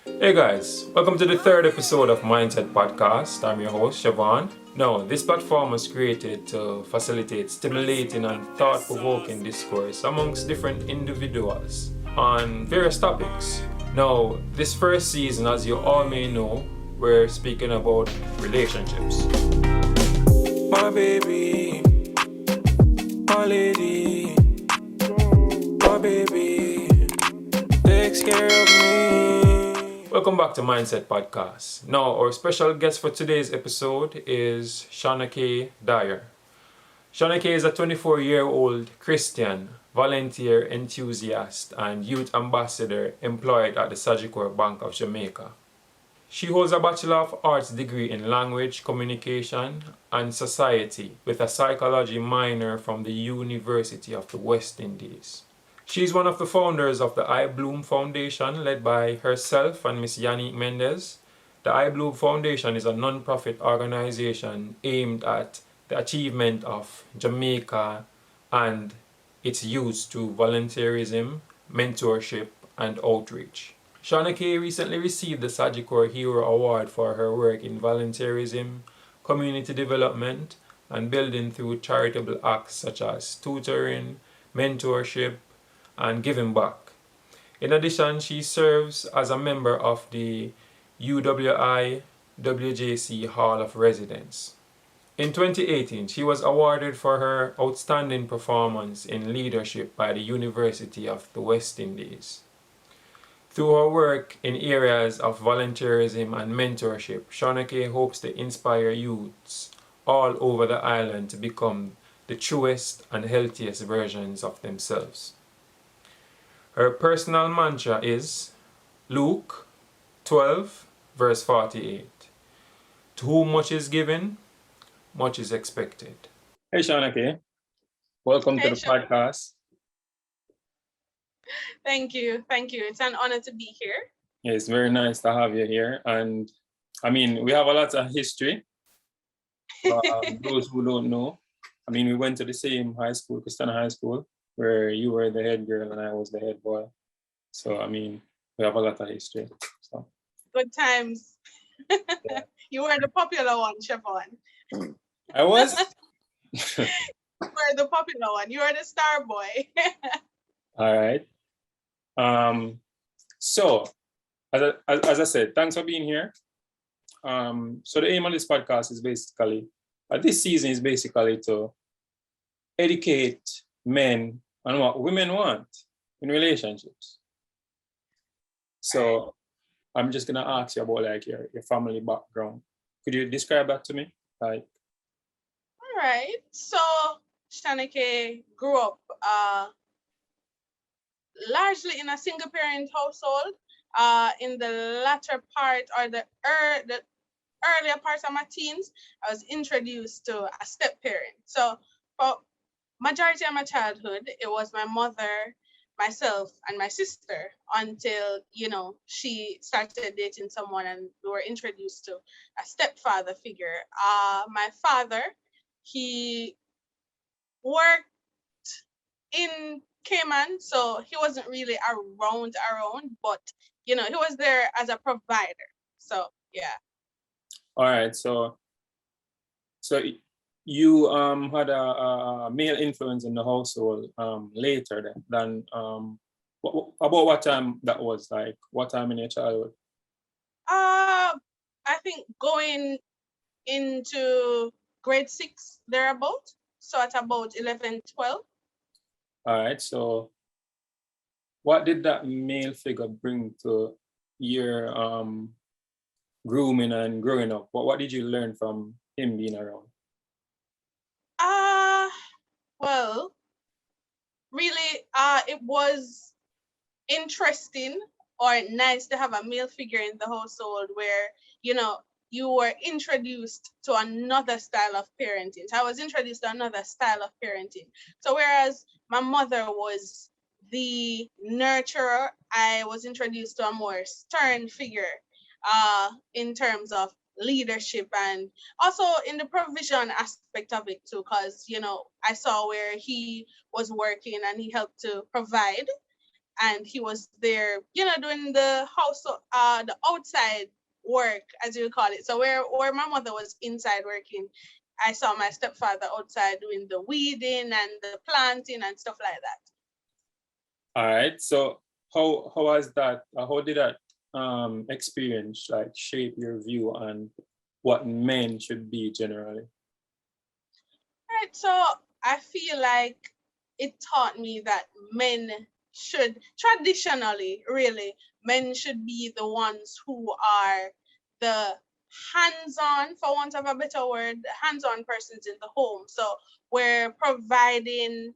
Hey guys, welcome to the third episode of Mineset Podcast. I'm your host, Chevaughn. Now, this platform was created to facilitate stimulating and thought provoking discourse amongst different individuals on various topics. Now, this first season, as you all may know, we're speaking about relationships. My baby, my lady, my baby, takes care of me. Welcome back to Mineset Podcast. Now, our special guest for today's episode is Shanakay Dyer. Shanakay is a 24-year-old Christian, volunteer enthusiast, and youth ambassador employed at the Sagicor Bank of Jamaica. She holds a Bachelor of Arts degree in Language, Communication, and Society with a psychology minor from the University of the West Indies. She's one of the founders of the I Bloom Foundation, led by herself and Miss Yannick Mendez. The I Bloom Foundation is a non-profit organization aimed at the achievement of Jamaica and its youth through volunteerism, mentorship, and outreach. Shanakay recently received the Sagicor Hero Award for her work in volunteerism, community development, and building through charitable acts such as tutoring, mentorship, and giving back. In addition, she serves as a member of the UWI WJC Hall of Residence. In 2018, she was awarded for her outstanding performance in leadership by the University of the West Indies. Through her work in areas of volunteerism and mentorship, Shanakay hopes to inspire youths all over the island to become the truest and healthiest versions of themselves. Her personal mantra is Luke 12, verse 48. To whom much is given, much is expected. Hey, Shanakay. Welcome to the podcast. Thank you. It's an honor to be here. Yeah, it's very nice to have you here. And we have a lot of history. Those who don't know, we went to the same high school, Christian High School, where you were the head girl and I was the head boy. So, we have a lot of history. So. Good times. Yeah. You were the popular one, Chevaughn. I was? You were the popular one. You were the star boy. All right. So, as I said, thanks for being here. So the aim of this podcast is basically, this season is basically to educate men on what women want in relationships. So I'm just gonna ask you about like your family background. Could you describe that to me? Like. All right. So Shanakay grew up largely in a single parent household. In the latter part or the earlier parts of my teens, I was introduced to a step parent. So for majority of my childhood, it was my mother, myself, and my sister until, she started dating someone and we were introduced to a stepfather figure. My father, he worked in Cayman, so he wasn't really around, but, he was there as a provider. So, yeah. All right. So you had a male influence in the household later than about what time that was, like what time in your childhood? I think going into grade 6 thereabout, so at about 11, 12. All right, so what did that male figure bring to your grooming and growing up? What did you learn from him being around? Well, really, it was interesting or nice to have a male figure in the household where, you were introduced to another style of parenting. So I was introduced to another style of parenting. So whereas my mother was the nurturer, I was introduced to a more stern figure in terms of leadership and also in the provision aspect of it too, because I saw where he was working and he helped to provide and he was there, doing the house, the outside work, as you call it. So where my mother was inside working, I saw my stepfather outside doing the weeding and the planting and stuff like that. All right. So how was that? How did that experience like shape your view on what men should be generally? Right. So I feel like it taught me that men should traditionally, really, men should be the ones who are the hands-on, for want of a better word, hands-on persons in the home. So where providing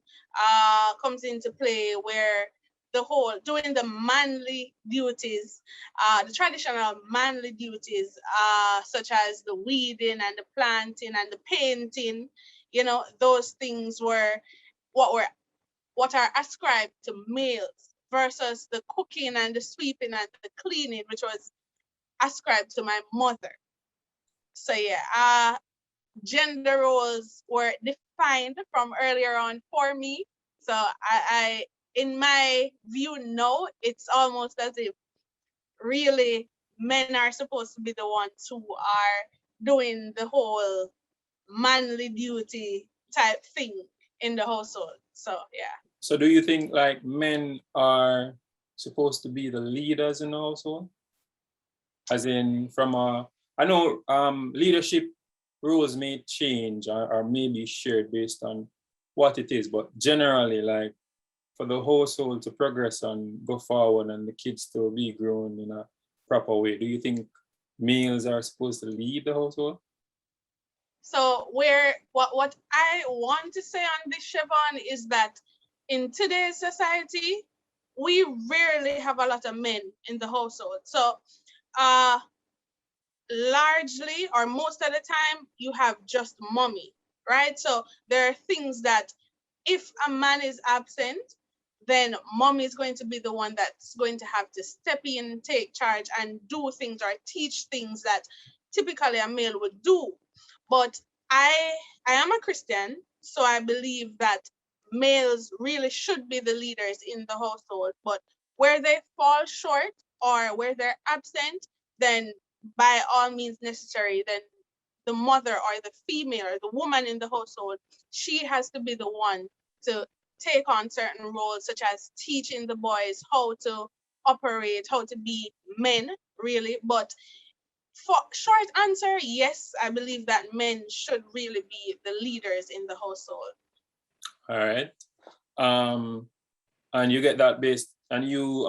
comes into play, where the whole doing the manly duties, the traditional manly duties, such as the weeding and the planting and the painting, those things were what were what are ascribed to males versus the cooking and the sweeping and the cleaning, which was ascribed to my mother. So yeah, gender roles were defined from earlier on for me. So I in my view now, it's almost as if really men are supposed to be the ones who are doing the whole manly duty type thing in the household. So yeah. So do you think like men are supposed to be the leaders in the household? As in I know leadership roles may change or may be shared based on what it is, but generally like for the household to progress and go forward and the kids to be grown in a proper way, do you think males are supposed to lead the household? So what I want to say on this, Chevaughn, is that in today's society, we rarely have a lot of men in the household. So uh largely or most of the time you have just mommy, right? So there are things that if a man is absent, then mommy is going to be the one that's going to have to step in, take charge, and do things or teach things that typically a male would do. But I I am a Christian, so I believe that males really should be the leaders in the household. But where they fall short or where they're absent, then by all means necessary, then the mother or the female or the woman in the household, she has to be the one to take on certain roles, such as teaching the boys how to operate, how to be men, really. But for short answer, yes, I believe that men should really be the leaders in the household. All right. And you get that based, and you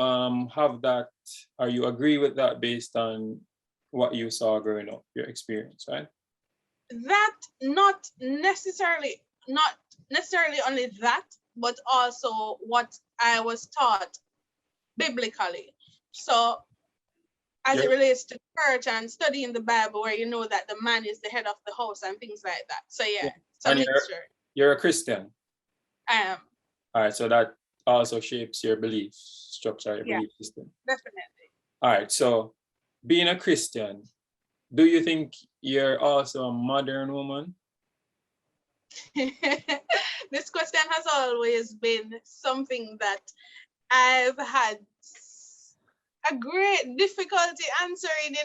have that, or you agree with that based on what you saw growing up, your experience, right? That not necessarily only that, but also what I was taught biblically. So as it You're, relates to church and studying the Bible, where you know that the man is the head of the house and things like that. So yeah, yeah. it's a And mixture. you're a Christian. I am. All right, so that also shapes your belief structure, your Yeah, belief system. definitely. All right, so being a Christian, do you think you're also a modern woman? This question has always been something that I've had a great difficulty answering,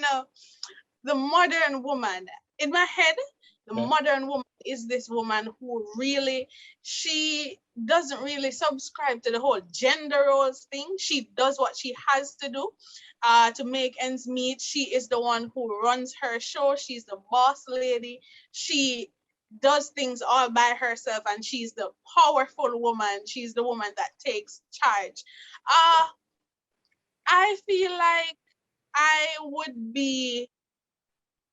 the modern woman. In my head, the Yeah. modern woman is this woman who really, she doesn't really subscribe to the whole gender roles thing. She does what she has to do to make ends meet. She is the one who runs her show. She's the boss lady. She does things all by herself, and she's the powerful woman. She's the woman that takes charge. Uh, I feel like I would be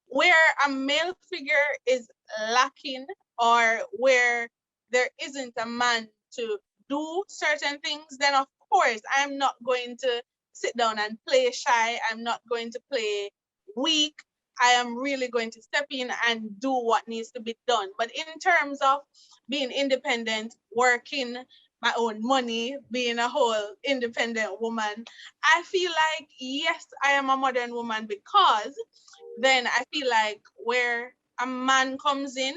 where a male figure is lacking or where there isn't a man to do certain things, then of course I'm not going to sit down and play shy. I'm not going to play weak. I am really going to step in and do what needs to be done. But in terms of being independent, working my own money, being a whole independent woman, I feel like, yes, I am a modern woman because then I feel like where a man comes in,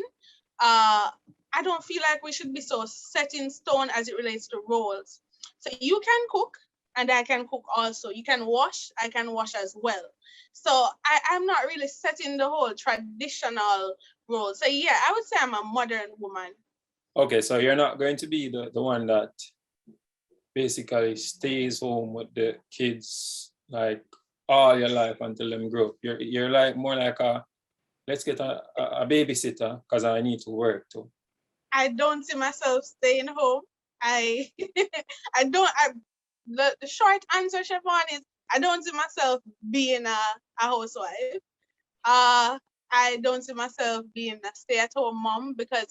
I don't feel like we should be so set in stone as it relates to roles. So you can cook, and I can cook also. You can wash, I can wash as well. So I'm not really setting the whole traditional role. So yeah, I would say I'm a modern woman. Okay, so you're not going to be the one that basically stays home with the kids like all your life until them grow up. You're like more like a let's get a babysitter because I need to work too. I don't see myself staying home. I I don't I the short answer, Chevaughn, is I don't see myself being a housewife. Uh I don't see myself being a stay-at-home mom because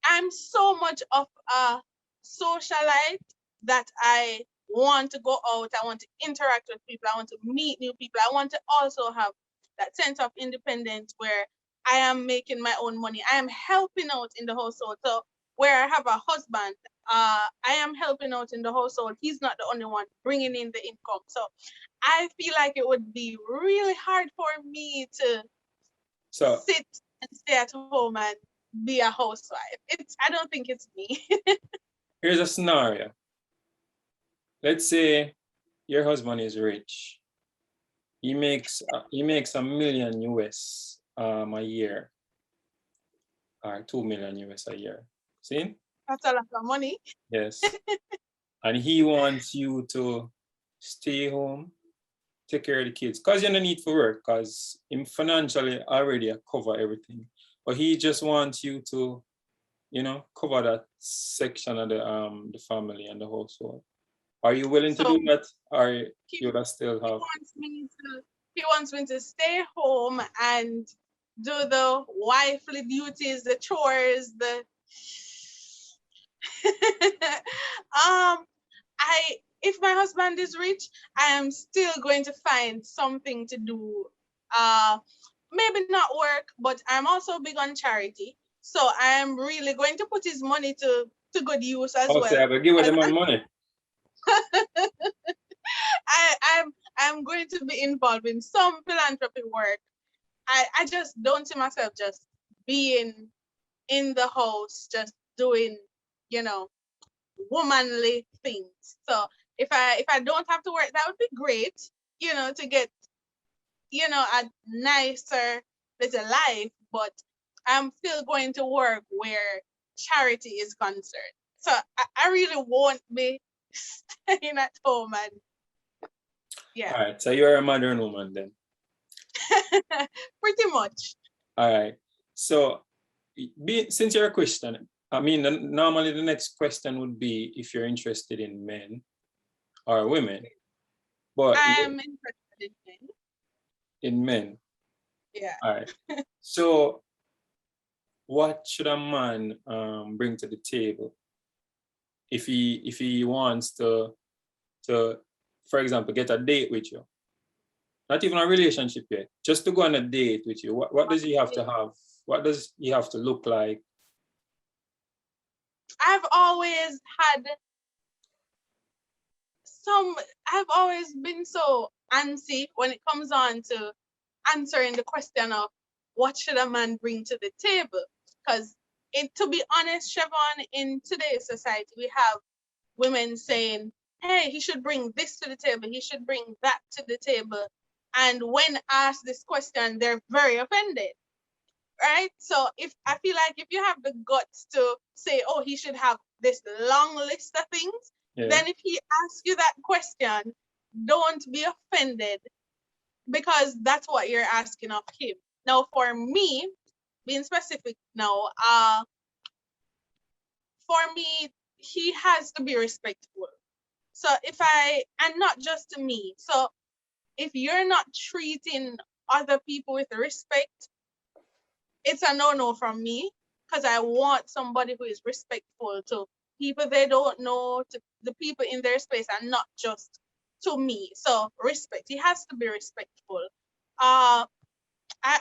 I'm so much of a socialite that I want to go out, I want to interact with people, I want to meet new people, I want to also have that sense of independence where I am making my own money. I am helping out in the household. So where I have a husband, I am helping out in the household. He's not the only one bringing in the income. So I feel like it would be really hard for me to So sit and stay at home and be a housewife. I don't think it's me. here's a scenario. Let's say your husband is rich. He makes a million US a year, or 2 million US a year. See? That's a lot of money. Yes. And he wants you to stay home, take care of the kids, because you don't need to work, because him financially already cover everything. But he just wants you to, cover that section of the family and the household. Are you willing to So do that, or he, you will still he have? wants me to stay home and do the wifely duties, the chores, the I if my husband is rich, I am still going to find something to do. Maybe not work, but I'm also big on charity. So I am really going to put his money to good use as Okay, well. I will give them money. I'm going to be involved in some philanthropy work. I just don't see myself just being in the house, just doing, you know, womanly things. So if I don't have to work, that would be great, to get, a nicer little life, but I'm still going to work where charity is concerned. So I really won't be staying at home and yeah. All right, so you're a modern woman then. Pretty much. All right. So, since you're a Christian, I mean, normally the next question would be if you're interested in men or women, but I'm interested in men. in men. Yeah. All right. So, what should a man bring to the table if he wants to, for example, get a date with you? Not even a relationship yet, just to go on a date with you. What does he have to have? What does he have to look like? I've always had I've always been so antsy when it comes on to answering the question of what should a man bring to the table. Because to be honest, Chevaughn, in today's society, we have women saying, hey, he should bring this to the table, he should bring that to the table. And when asked this question, they're very offended. Right? So if you have the guts to say, oh, he should have this long list of things, then if he asks you that question, don't be offended because that's what you're asking of him. Now, for me, being specific now, for me, he has to be respectful. So and not just to me. So if you're not treating other people with respect, it's a no-no from me because I want somebody who is respectful to people they don't know, to the people in their space, and not just to me. So respect. He has to be respectful. I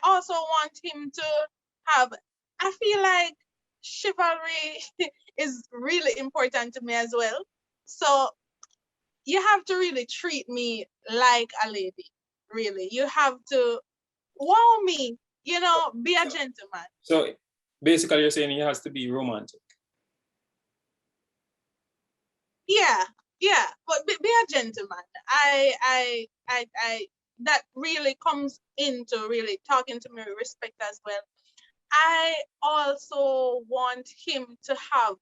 also want him to have, I feel like chivalry is really important to me as well. So you have to really treat me like a lady. Really. You have to wow me, be a gentleman. So basically you're saying he has to be romantic. Yeah, yeah, but be a gentleman. I that really comes into really talking to me with respect as well. I also want him to have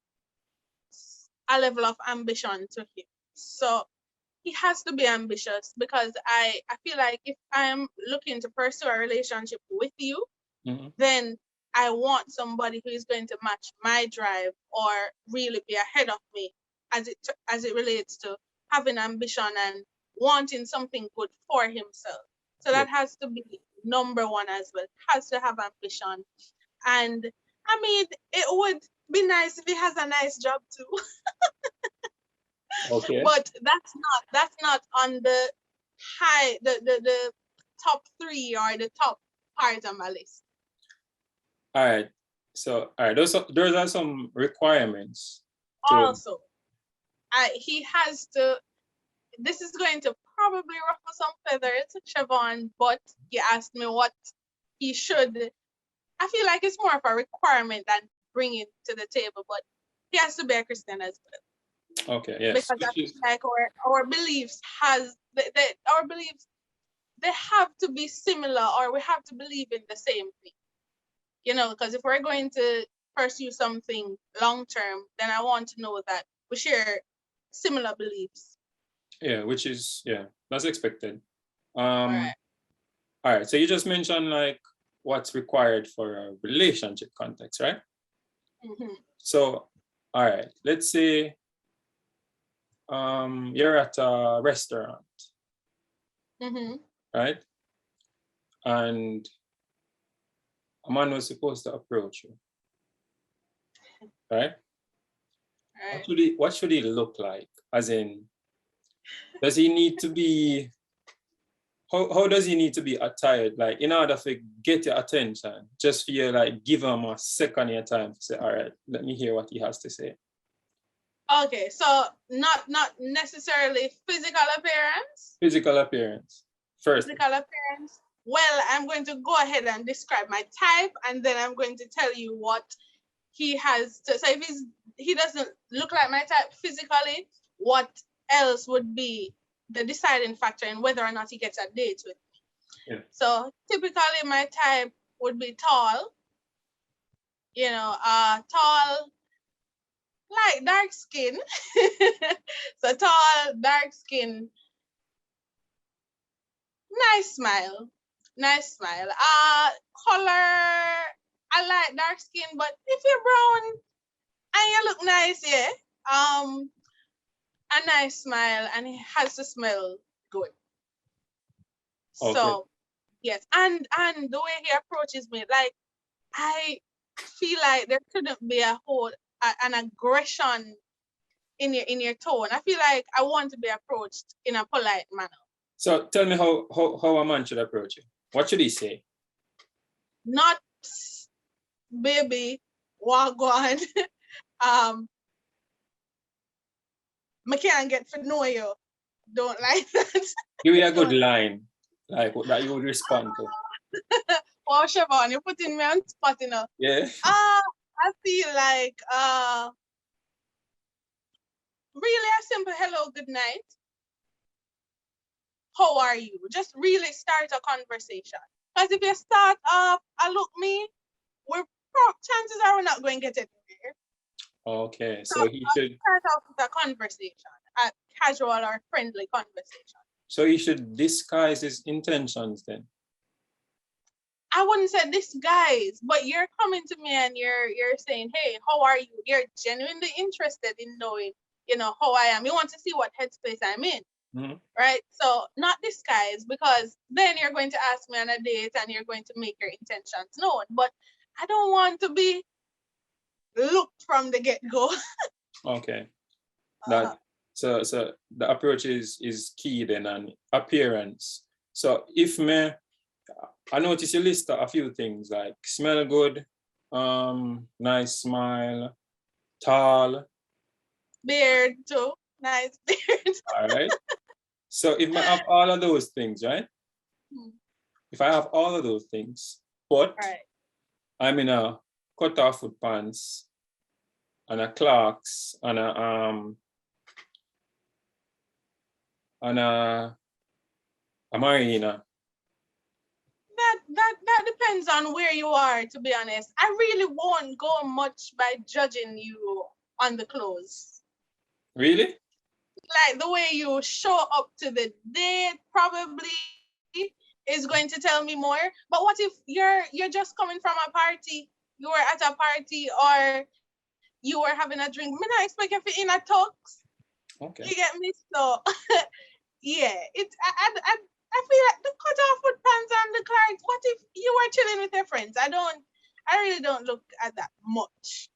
a level of ambition to him. So he has to be ambitious because I feel like if I'm looking to pursue a relationship with you, then I want somebody who is going to match my drive or really be ahead of me as it relates to having ambition and wanting something good for himself. So that has to be number one as well. Has to have ambition. And I mean, it would be nice if he has a nice job too. Okay. But that's not on the the top 3 or the top part of my list. All right. So, all right, those are some requirements. Also, he has to. This is going to probably ruffle some feathers, Chevaughn, but he asked me what he should. I feel like it's more of a requirement than bringing to the table, but he has to be a Christian as well. Okay, yes. Because I feel like our beliefs our beliefs, they have to be similar, or we have to believe in the same thing. You know, because if we're going to pursue something long term, then I want to know that we share similar beliefs. Yeah, which is, that's expected. Right. All right, so you just mentioned like what's required for a relationship context, right? Mm-hmm. So, all right, let's say you're at a restaurant, right? And a man was supposed to approach you, right? What should he look like? As in, does he need to be, how does he need to be attired? Like, in order to get your attention, just for you, like, give him a second of your time to say, all right, let me hear what he has to say. Okay, so not necessarily physical appearance. Physical appearance. First. Physical appearance. Well, I'm going to go ahead and describe my type, and then I'm going to tell you what he has to. So if he doesn't look like my type physically, what else would be the deciding factor in whether or not he gets a date with me? Yeah. So typically my type would be tall. You know, tall, like dark skin. So tall, dark skin, nice smile. Color, I like dark skin, but if you're brown and you look nice, yeah. A nice smile, and it has to smell good. Okay. So yes, and the way he approaches me, like I feel like there shouldn't be an aggression in your tone. I feel like I want to be approached in a polite manner. So tell me how a man should approach you. What should he say? Not baby, walk on. I can't get to know you. Don't like that. Give me a good line, like that you would respond to. Wow, Chevaughn, you're putting me on spot, you know. Yeah. I feel like really a simple hello, good night. How are you? Just really start a conversation. Because if you start off, look me, chances are we're not going to get it there. Okay, so he should start off with a conversation, a casual or friendly conversation. So he should disguise his intentions then? I wouldn't say disguise, but you're coming to me and you're saying, hey, how are you? You're genuinely interested in knowing, how I am. You want to see what headspace I'm in. Mm-hmm. Right? So not disguise, because then you're going to ask me on a date and you're going to make your intentions known. But I don't want to be looked from the get-go. Okay. So the approach is key then, and appearance. So if I notice you list a few things like smell good, nice smile, tall. Beard too, nice beard. All right. So if I have all of those things, right? If I have all of those things, but I'm in a cut-off foot pants and a Clarks and a on a marina? That depends on where you are, to be honest. I really won't go much by judging you on the clothes. Really? Like the way you show up to the date probably is going to tell me more. But what if you're just coming from a party, you were at a party, or you were having a drink? Me not expect you to in a tux. Okay. You get me? So yeah, I feel like the cut off foot pants and the cards. What if you were chilling with your friends? I really don't look at that much.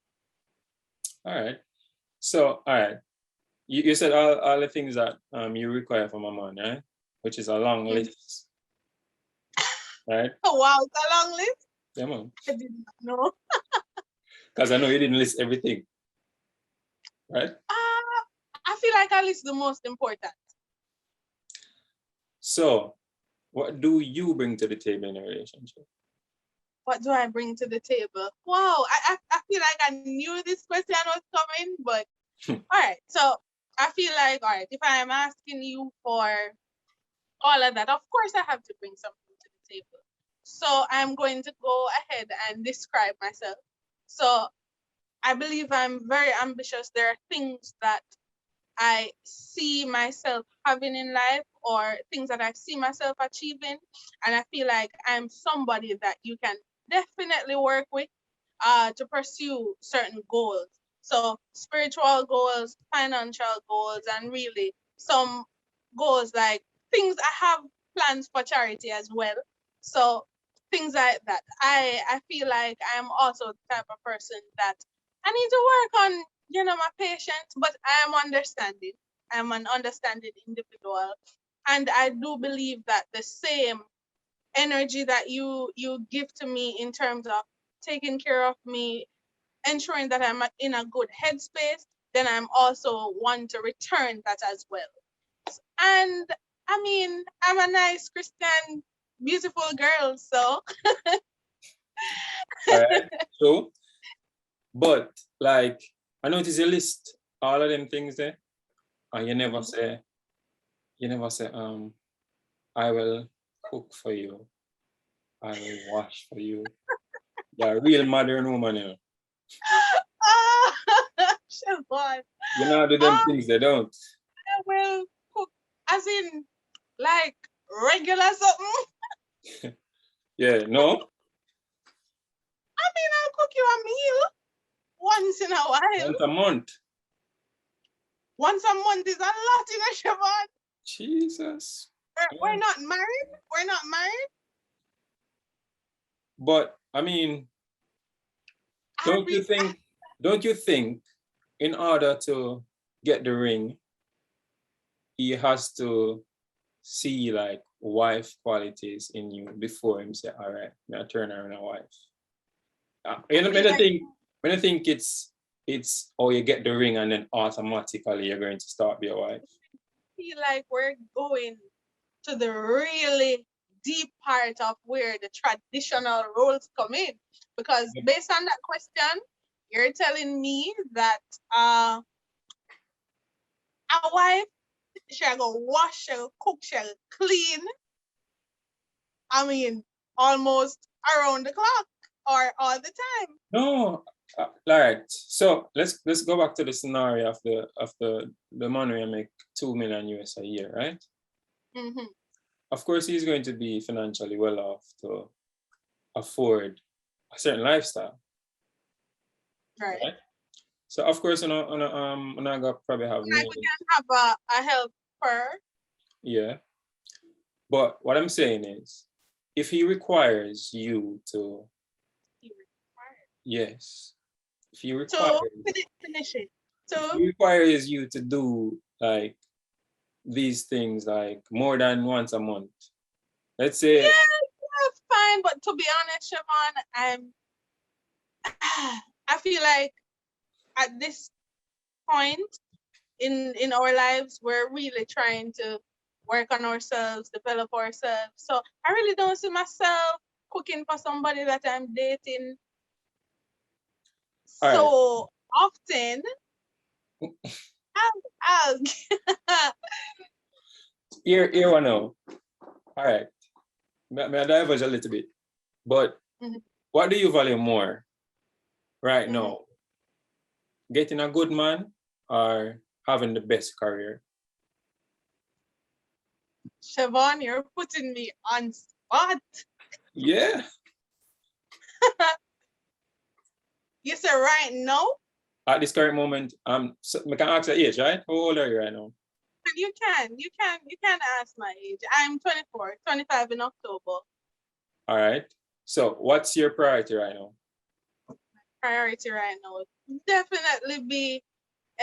All right. So, all right. You said all the things that you require from a man, right? Which is a long list, right? Oh wow, it's a long list. Yeah, man. I did not know. Because I know you didn't list everything, right? I feel like I list the most important. So, what do you bring to the table in a relationship? What do I bring to the table? Wow, I feel like I knew this question was coming, but all right. So I feel like, all right, if I am asking you for all of that, of course I have to bring something to the table. So I'm going to go ahead and describe myself. So I believe I'm very ambitious. There are things that I see myself having in life, or things that I see myself achieving. And I feel like I'm somebody that you can definitely work with to pursue certain goals. So spiritual goals, financial goals, and really some goals like things I have plans for charity as well. So things like that. I feel like I'm also the type of person that I need to work on, my patience, but I am understanding. I'm an understanding individual. And I do believe that the same energy that you give to me in terms of taking care of me, ensuring that I'm in a good headspace, then I'm also one to return that as well. And I mean, I'm a nice Christian, beautiful girl, so All right. So, but like, I notice you list all of them things there, and you never say, I will cook for you, I will wash for you. You're a real modern woman, you know. Chevaughn, You know how to do them things, they don't. I will cook, as in like regular something. Yeah, no? I mean, I'll cook you a meal once in a while. Once a month. Once a month is a lot, Chevaughn. Jesus. We're not married. We're not married. But I mean, don't you think in order to get the ring, he has to see like wife qualities in you before him say, all right, now turn her in a wife. When I think it's you get the ring and then automatically you're going to start be a wife. I feel like we're going to the really deep part of where the traditional roles come in. Because based on that question, you're telling me that a wife shall go wash, shall cook, shall clean. I mean, almost around the clock or all the time. No, all right. So let's go back to the scenario of the man who make $2 million US a year, right? Mm-hmm. Of course, he's going to be financially well off to afford a certain lifestyle, right? So of course, I'm gonna probably have like we can have a helper. Yeah, but what I'm saying is, if he requires you to, yes, if he requires, finish it. If he requires you to do like these things like more than once a month, let's say. Yeah, that's fine. But to be honest, Chevaughn, I feel like at this point in our lives, we're really trying to work on ourselves, develop ourselves. So I really don't see myself cooking for somebody that I'm dating so often. I'll Here one now. All right. May I diverge a little bit? But Mhm. what do you value more right Mhm. now? Getting a good man or having the best career? Chevaughn, you're putting me on spot. Yeah. You said right now? At this current moment, so I can ask your age, right? How old are you right now? You can ask my age. I'm 24, 25 in October. All right. So what's your priority right now? Priority right now would definitely be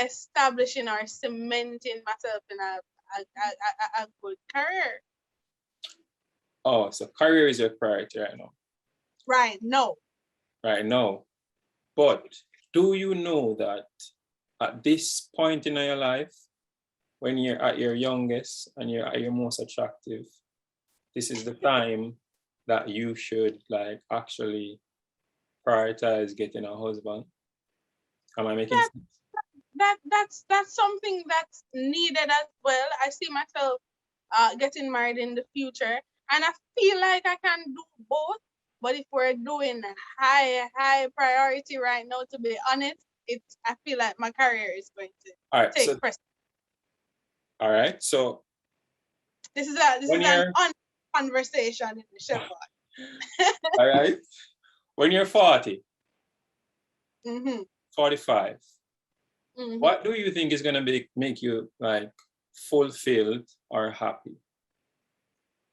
establishing or cementing myself in a good career. Oh, so career is your priority right now. Right now. Right now. But do you know that at this point in your life, when you're at your youngest and you're at your most attractive, this is the time that you should like actually prioritize getting a husband? Am I making That sense? that's something that's needed as well. I see myself getting married in the future, and I feel like I can do both. But if we're doing high priority right now, to be honest, I feel like my career is going to All right. take So precedence. all right. So This is when an you're conversation in the Chevaughn. all right, when you're 40, Mm-hmm. 45, Mm-hmm. what do you think is gonna make you like fulfilled or happy?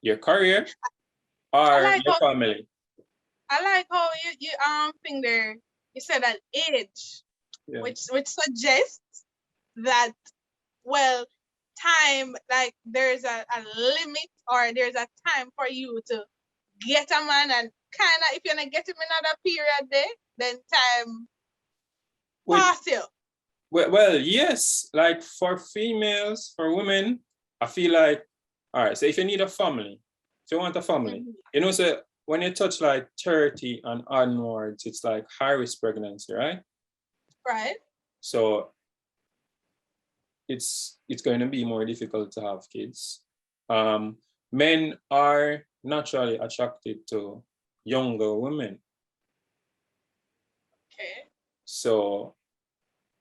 Your career I or like your how family? you think there. You said an age, Yeah. which suggests that, well, time, like there's a limit or there's a time for you to get a man, and kind of if you're gonna get him another period there, then time With pass you. well, yes, like for females, for women, I feel like all right. So if you need a family, if you want a family, Mm-hmm. you know, so when you touch like 30 and onwards, it's like high risk pregnancy, right? Right. So it's going to be more difficult to have kids. Men are naturally attracted to younger women. Okay. So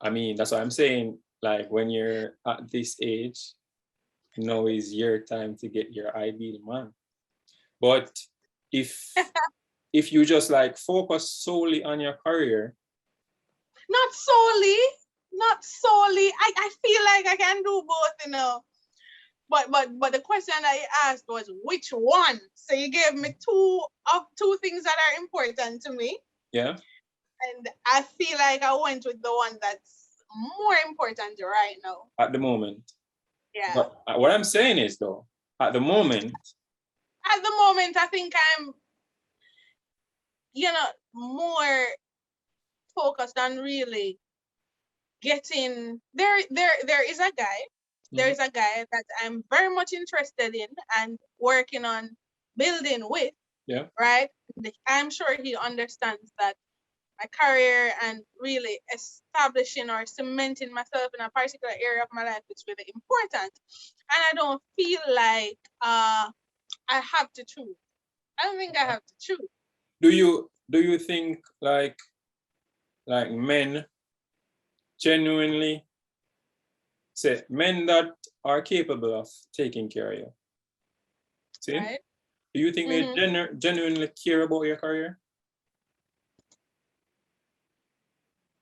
I mean that's what I'm saying. Like when you're at this age, now is your time to get your ideal man. But if if you just like focus solely on your career, Not solely, not solely. I feel like I can do both. But the question I asked was which one. So you gave me two things that are important to me, yeah, and I feel like I went with the one that's more important right now. at the moment. Yeah. But what I'm saying is though, at the moment, At the moment, I think I'm, more focused on really getting there. There is a guy. There is a guy that I'm very much interested in and working on building with. yeah, Right. I'm sure he understands that my career and really establishing or cementing myself in a particular area of my life is really important. And I don't feel like I have to choose. I don't think I have to choose. do you think like men genuinely say men that are capable of taking care of you? See? Right. Do you think they Mm-hmm. genuinely care about your career?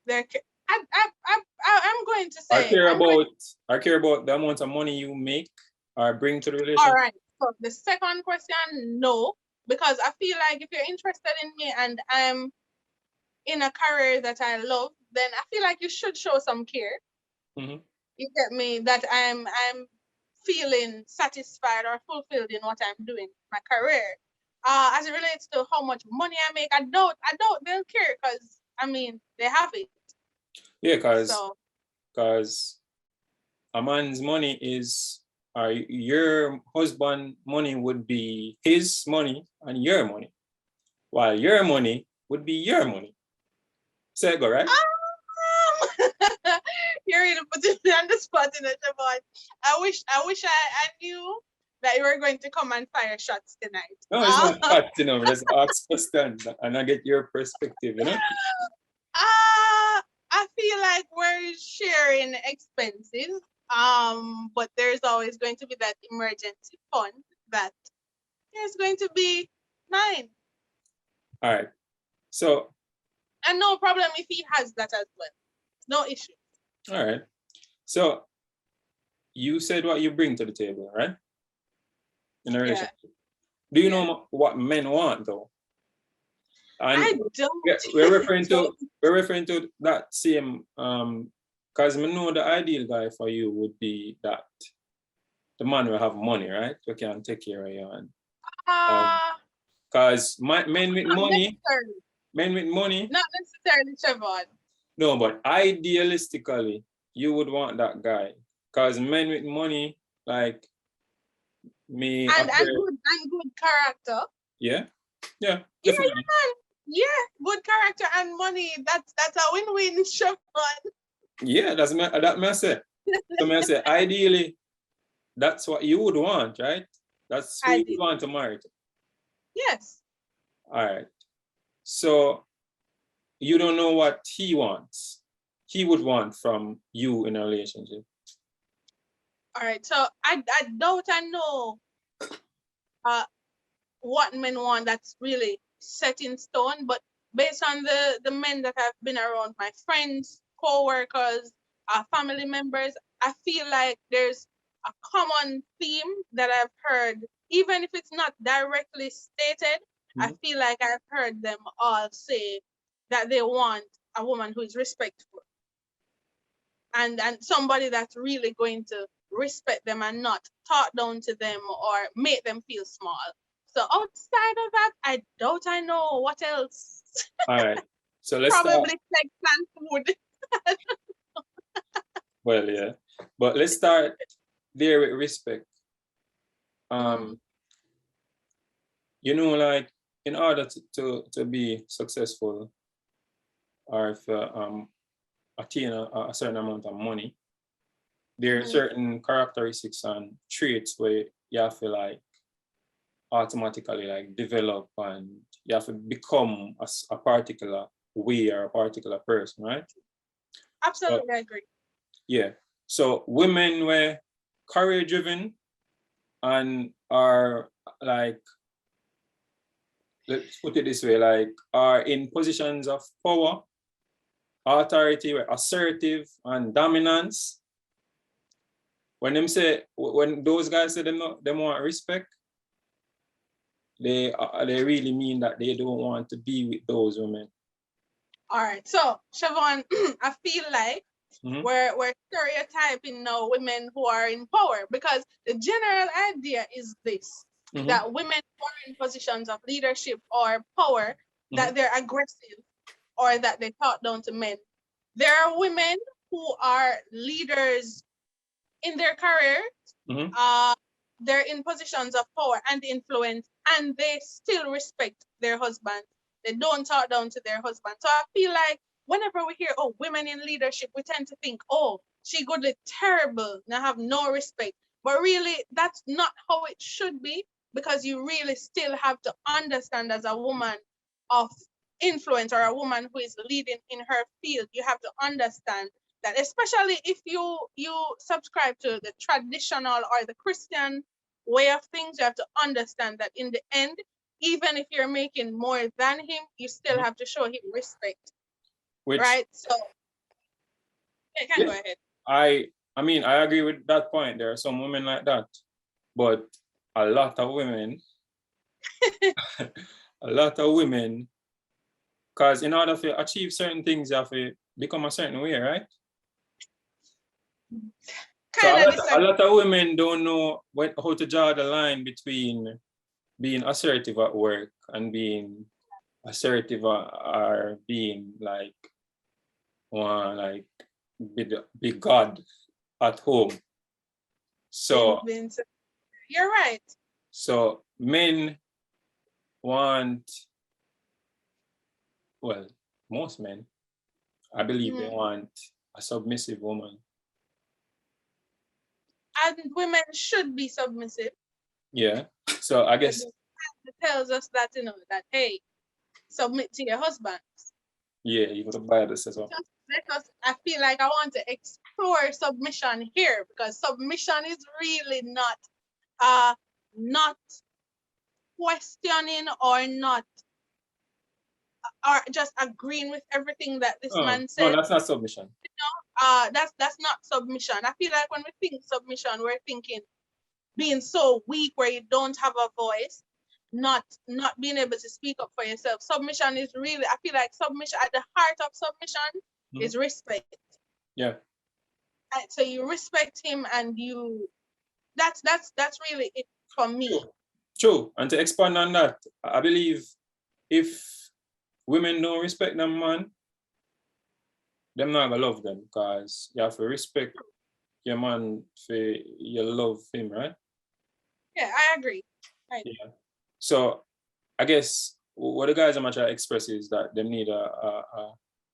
There, I'm going to Or say, care about or care about the amount of money you make or bring to the all relationship? right. So the second question, no, because I feel like if you're interested in me and I'm in a career that I love, then I feel like you should show some care. Mm-hmm. You get me? That I'm feeling satisfied or fulfilled in what I'm doing, my career. As it relates to how much money I make, I doubt they'll care because I mean they have it. Yeah, So because a man's money is or your husband money would be his money and your money, while your money would be your money. So go right? you're really putting me on the spot in a Chevaughn. I wish I knew that you were going to come and fire shots tonight. No, it's not that, just ask questions and I get your perspective, I feel like we're sharing expenses. But there's always going to be that emergency fund that is going to be mine. All right. So. And no problem if he has that as well. No issue. All right. So you said what you bring to the table, right? In a relationship. Yeah. Do you know what men want though? And I don't. We're referring to that same because I know the ideal guy for you would be that the man will have money, right? Who can take care of you. Because men with money. Men with money. Not necessarily Chevaughn. No, but idealistically, you would want that guy. Because men with money, like me. And good character. Yeah. Yeah. Definitely. Yeah, good character and money. That's a win-win, Chevaughn. Yeah, that may I say. So may I say, ideally, that's what you would want, right? That's who you want to marry. Yes. All right. So you don't know what he wants. He would want from you in a relationship. All right. So I doubt I know what men want that's really set in stone, but based on the men that have been around, my friends, co-workers, family members, I feel like there's a common theme that I've heard, even if it's not directly stated. I feel like I've heard them all say that they want a woman who is respectful and somebody that's really going to respect them and not talk down to them or make them feel small. So outside of that, I doubt I know what else. All right. So let's probably sex and food. Well, yeah. But let's start there with respect. Like in order to be successful or if attain a certain amount of money, there are certain characteristics and traits where you have to like automatically like develop and you have to become a particular way or a particular person, right? Absolutely, I agree. Yeah. So women were career driven and are like, let's put it this way, like are in positions of power, authority, assertive and dominance. When those guys say them want respect, they really mean that they don't want to be with those women. All right. So Chevaughn, I feel like we're stereotyping now women who are in power because the general idea is this, that women who are in positions of leadership or power, that they're aggressive or that they talk down to men. There are women who are leaders in their careers, they're in positions of power and influence, and they still respect their husband. They don't talk down to their husband. So I feel like whenever we hear, women in leadership, we tend to think, she goodly terrible, and I have no respect. But really, that's not how it should be, because you really still have to understand as a woman of influence or a woman who is leading in her field, you have to understand that, especially if you subscribe to the traditional or the Christian way of things, you have to understand that in the end, even if you're making more than him, you still have to show him respect. Right? So you can go ahead. I mean, I agree with that point. There are some women like that, but a lot of women, because in order to achieve certain things, you have to become a certain way, right? A lot of women don't know how to draw the line between being assertive at work and being assertive or being like one like big God at home. So you're right. So men want, most men, I believe they want a submissive woman. And women should be submissive. Yeah. So I guess It tells us that, that, hey, submit to your husband. yeah, even the Bible says so. Because I feel like I want to explore submission here, because submission is really not questioning or just agreeing with everything that this man No, said. that's not submission. That's not submission. I feel like when we think submission, we're thinking being so weak where you don't have a voice, not being able to speak up for yourself. Submission is really, I feel like submission, at the heart of submission is respect. Yeah. And so you respect him, and that's really it for me. True. And to expand on that, I believe if women don't respect them man, them not gonna love them, because you have to respect your man for you love him, right? Yeah, I agree. Right. Yeah. So I guess what the guys are trying to express is that they need a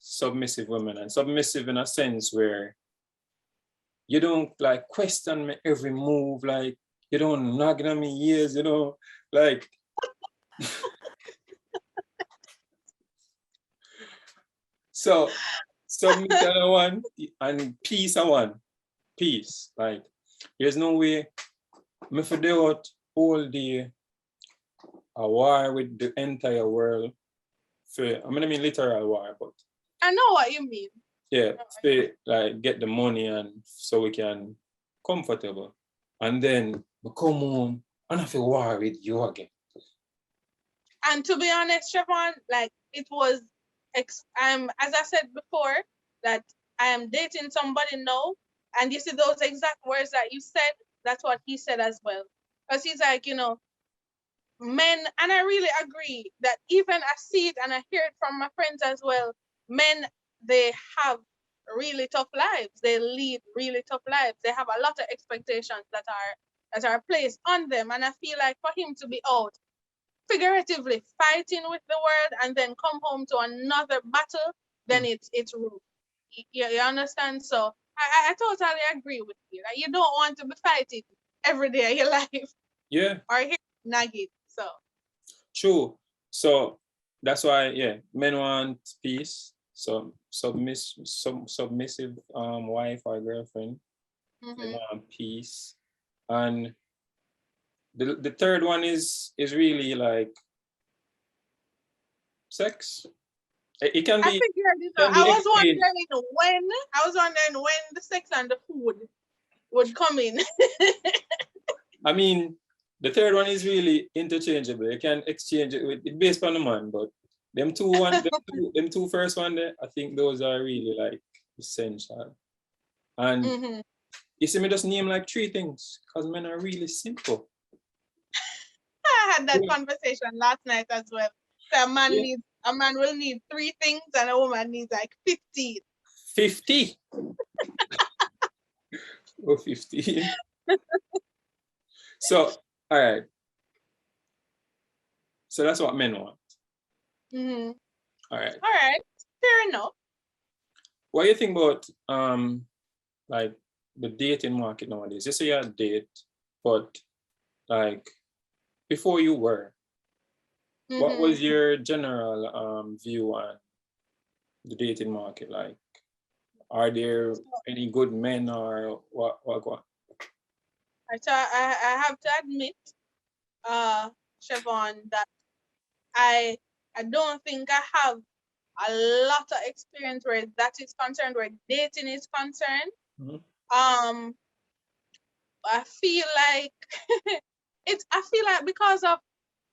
submissive woman, and submissive in a sense where you don't like question me every move, like you don't nag on me ears, like so submission I want and peace I want. Peace. Like there's no way me for do out all day a war with the entire world. I mean literal war, but I know what you mean. yeah, like get the money and so we can comfortable. And then we come home and I feel war with you again. And to be honest, Chevaughn, like it was, as I said before, that I am dating somebody now, and you see those exact words that you said, that's what he said as well. Because he's like, men, and I really agree that even I see it and I hear it from my friends as well, men, they have really tough lives. They lead really tough lives. They have a lot of expectations that are placed on them. And I feel like for him to be out figuratively fighting with the world and then come home to another battle, then it's rude. You understand? So I totally agree with you. Like, you don't want to be fighting every day of your life. Yeah. Or hear nagging. So true. So that's why, men want peace. So submissive wife or girlfriend. They want peace. And the third one is really like sex. It can be. I was wondering when the sex and the food would come in. I mean, the third one is really interchangeable. You can exchange it with it based on the man, but them two first one there, I think those are really like essential. And you see me just name like 3 things because men are really simple. I had that conversation last night as well. So a man will need 3 things and a woman needs like 15. 50? Oh, 15. So, all right. So that's what men want. All right. Fair enough. What do you think about like the dating market nowadays? You say you date, but like before you were, what was your general view on the dating market? Like, are there any good men or what? So I have to admit, Chevaughn, that I don't think I have a lot of experience where that is concerned, where dating is concerned. I feel like I feel like because of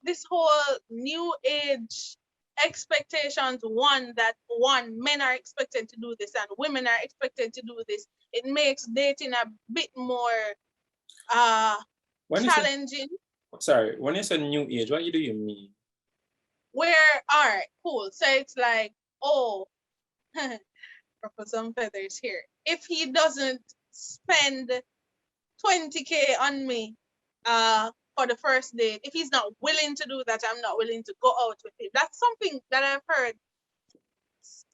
this whole new age expectations, men are expected to do this and women are expected to do this, it makes dating a bit more challenging. When you say new age, what do you mean? Where, all right, cool. So it's like, put some feathers here. If he doesn't spend 20K on me for the first date, if he's not willing to do that, I'm not willing to go out with him. That's something that I've heard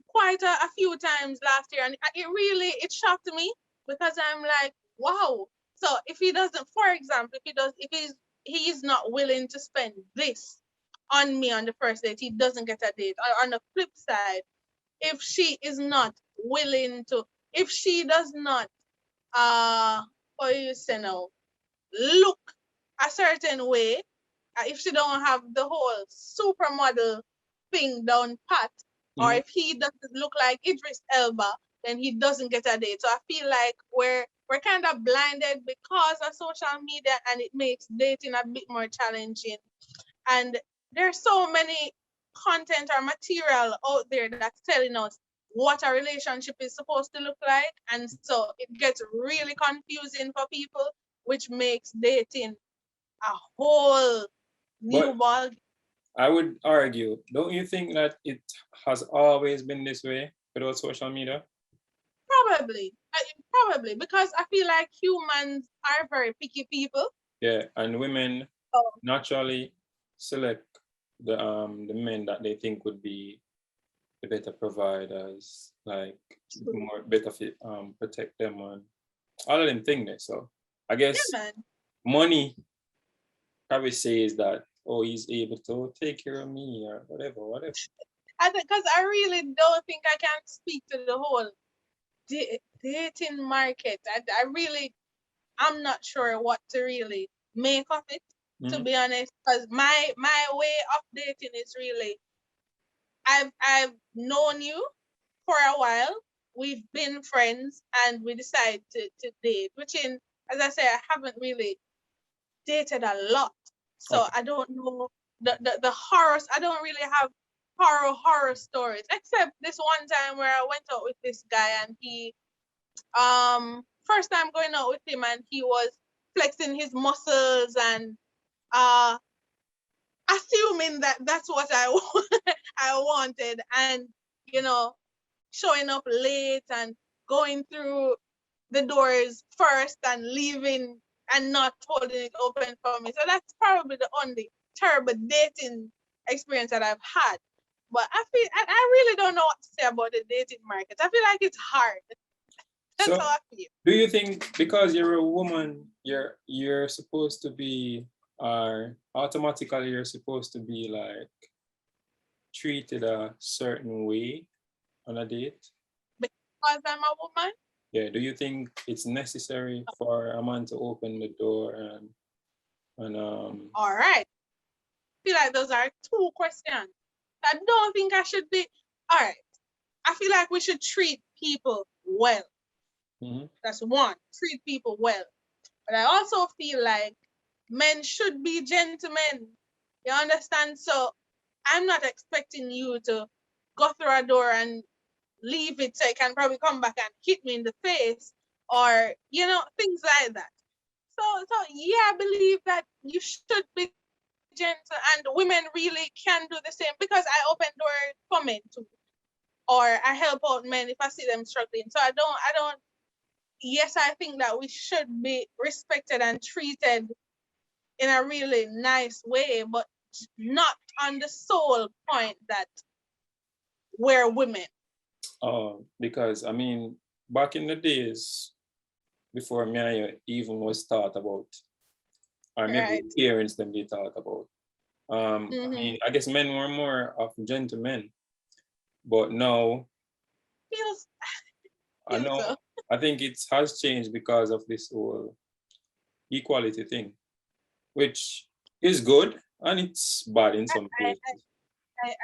quite a few times last year, and it shocked me because I'm like, wow. So if he doesn't, for example, if he's he is not willing to spend this on me on the first date, he doesn't get a date. Or on the flip side, if she is not willing to, if she does not, what you say now, look a certain way, if she don't have the whole supermodel thing down pat, or if he doesn't look like Idris Elba, then he doesn't get a date. So I feel like we're kind of blinded because of social media, and it makes dating a bit more challenging. And there's so many content or material out there that's telling us what a relationship is supposed to look like. And so it gets really confusing for people, which makes dating a whole new But ball. I would argue, don't you think that it has always been this way without social media? Probably, because I feel like humans are very picky people. Yeah, and women Oh, naturally select the men that they think would be the better providers, like more better fit, protect them on all of them things there. So I guess yeah, man. money probably says that, oh, he's able to take care of me or whatever. Because I really don't think I can speak to the whole dating market. I'm not sure what to really make of it, to be honest. Because my way of dating is really, I've known you for a while. We've been friends, and we decide to date. Which, as I say, I haven't really dated a lot, so Okay. I don't know the horrors. I don't really have horror stories, except this one time where I went out with this guy, and he first time going out with him, and he was flexing his muscles and uh assuming that that's what I wanted, and showing up late and going through the doors first and leaving and not holding it open for me. So that's probably the only terrible dating experience that I've had. But I really don't know what to say about the dating market. I feel like it's hard. That's So how I feel. do you think because you're a woman, you're supposed to be, or automatically you're supposed to be like treated a certain way on a date? Because I'm a woman? Yeah. Do you think it's necessary for a man to open the door and All right. I feel like those are two questions. I don't think I should be. All right. I feel like we should treat people well. That's one. Treat people well. But I also feel like men should be gentlemen. You understand? So I'm not expecting you to go through a door and leave it so you can probably come back and hit me in the face, or things like that. So yeah, I believe that you should be gentle, and women really can do the same, because I open doors for men too, or I help out men if I see them struggling. So I don't. Yes, I think that we should be respected and treated in a really nice way, but not on the sole point that we're women. because I mean, back in the days before me and you even was thought about, or maybe Right. parents them they thought about. I mean, I guess men were more of gentlemen, but now Feels I feels know so. I think it has changed because of this whole equality thing, which is good and it's bad in some I, cases.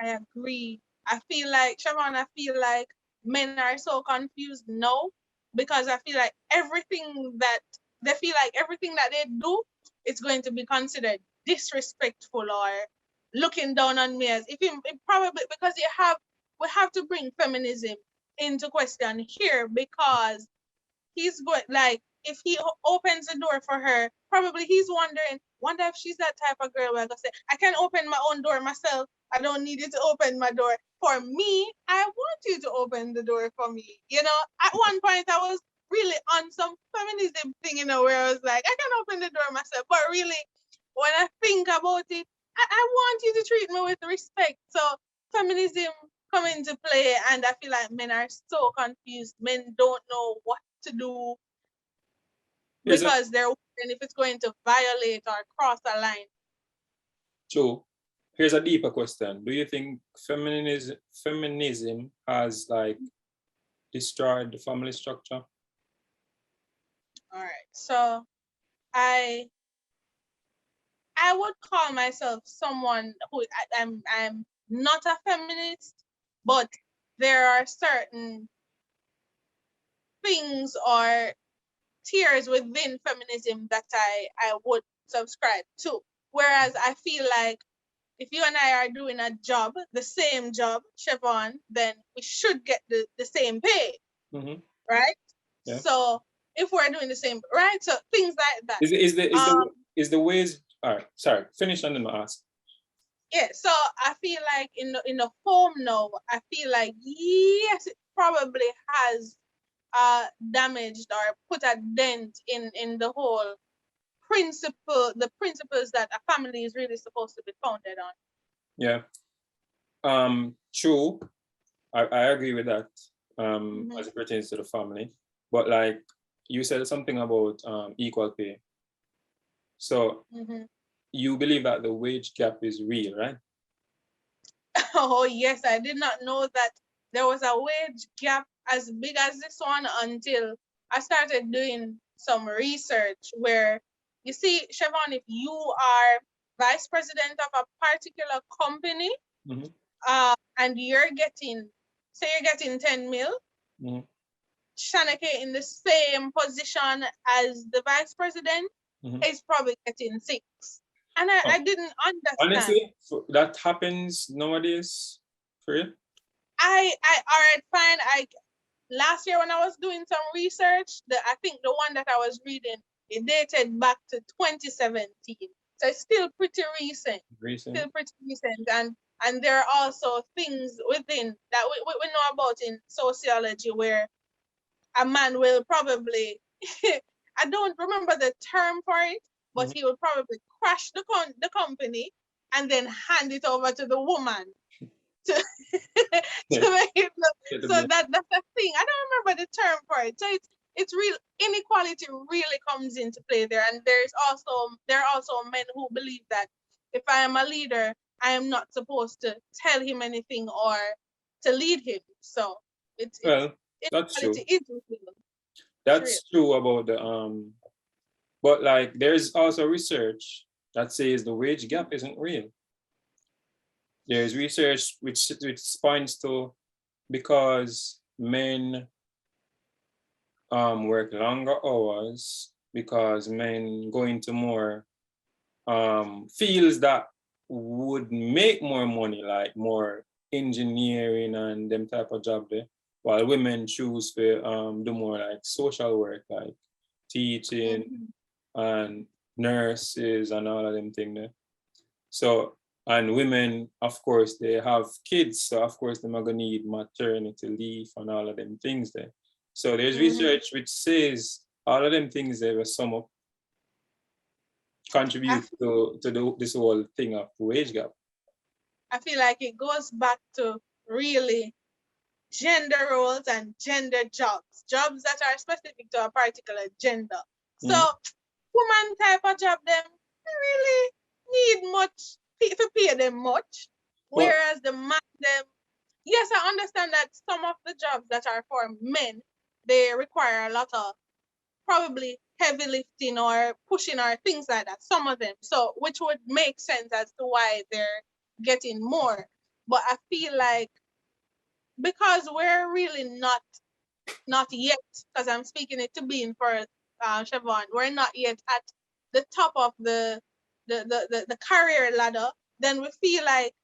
I agree. I feel like, Chevaughn, I feel like men are so confused now, because I feel like everything that they do is going to be considered disrespectful or looking down on me, as if it probably, because we have to bring feminism into question here, because he's going, like, if he opens the door for her, probably he's wonder if she's that type of girl where I go say, I can open my own door myself. I don't need you to open my door for me. I want you to open the door for me. At one point I was really on some feminism thing, where I was like, I can open the door myself. But really, when I think about it, I want you to treat me with respect. So feminism come into play, and I feel like men are so confused. Men don't know what to do. because they're wondering if it's going to violate or cross a line. True. Here's a deeper question. Do you think feminism has like destroyed the family structure? All right. So I would call myself someone who I'm not a feminist, but there are certain things or tiers within feminism that I would subscribe to. Whereas I feel like if you and I are doing a job, the same job, Chevaughn, then we should get the same pay, right? Yeah. So if we're doing the same, right? So things like that. Is the ways? All right, sorry. Finish and then I'll ask. Yeah. So I feel like in the home now, I feel like yes, it probably has damaged or put a dent in the whole the principles that a family is really supposed to be founded on. Yeah. True. I agree with that. As it pertains to the family, but like you said something about equal pay. So you believe that the wage gap is real, right? Oh yes, I did not know that there was a wage gap as big as this one until I started doing some research where, you see, Chevaughn, if you are vice president of a particular company, and you're getting 10 mil, Shanakay in the same position as the vice president is probably getting 6. And I didn't understand. Honestly, that happens nowadays for you? All right, fine. Last year when I was doing some research, I think the one that I was reading, it dated back to 2017. So it's still pretty recent. Still pretty recent. And there are also things within that we know about in sociology where a man will probably, I don't remember the term for it, but he will probably crash the company and then hand it over to the woman to make it look. So that's the thing. I don't remember the term for it. So it's real, inequality really comes into play there. And there are also men who believe that if I am a leader, I am not supposed to tell him anything or to lead him. So that's true. Is real. That's true about the but like there's also research that says the wage gap isn't real. There's research which points to because men work longer hours, because men go into more fields that would make more money, like more engineering and them type of job there, while women choose to do more like social work, like teaching and nurses and all of them things there. So, and women, of course, they have kids, so of course they're gonna need maternity leave and all of them things there. So there's research which says all of them things there will sum up, contribute to this whole thing of wage gap. I feel like it goes back to really gender roles and gender jobs that are specific to a particular gender. So woman type of job, them really need much to pay them much, whereas the man them, yes, I understand that some of the jobs that are for men, they require a lot of probably heavy lifting or pushing or things like that, some of them, so which would make sense as to why they're getting more. But I feel like because we're really not yet, because I'm speaking it to being for Chevaughn, we're not yet at the top of the career ladder, then we feel like,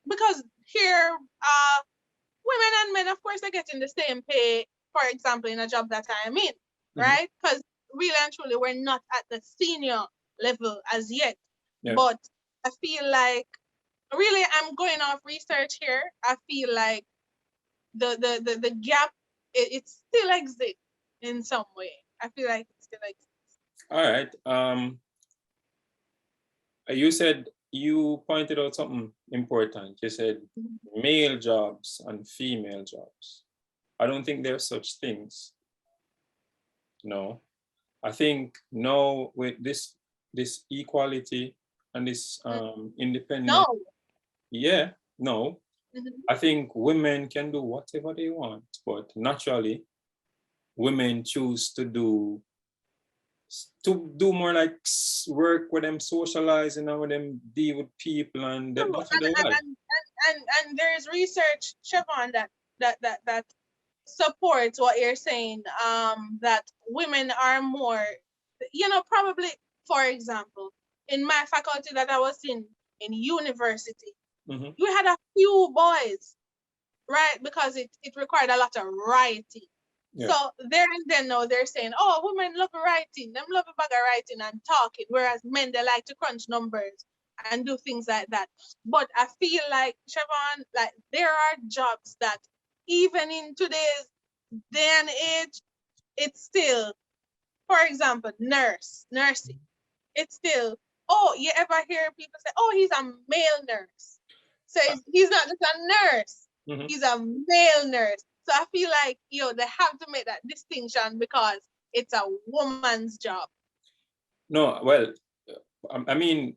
because here women and men, of course, they're getting the same pay, for example, in a job that I'm in, right? Because really and truly, we're not at the senior level as yet. Yeah. But I feel like, really, I'm going off research here. I feel like the gap, it still exists in some way. I feel like it still exists. All right. You pointed out something important. You said male jobs and female jobs. I don't think there are such things. No. I think now with this equality and this independent, No. no, Mhm. I think women can do whatever they want, but naturally, women choose to do more like work with them, socializing and with them deal with people, and True. that's what they like. And there's research, Chevaughn, that supports what you're saying. That women are more, probably, for example, in my faculty that I was in university, Mm-hmm. you had a few boys, right? Because it required a lot of writing. Yeah. So there and then now they're saying, oh, women love writing, them love a bag of writing and talking, whereas men, they like to crunch numbers and do things like that. But I feel like, Chevaughn, like there are jobs that even in today's day and age, it's still, for example, nursing. It's still, oh, you ever hear people say, oh, he's a male nurse. So he's not just a nurse, Mm-hmm. he's a male nurse. So I feel like, they have to make that distinction because it's a woman's job. No, well, I mean,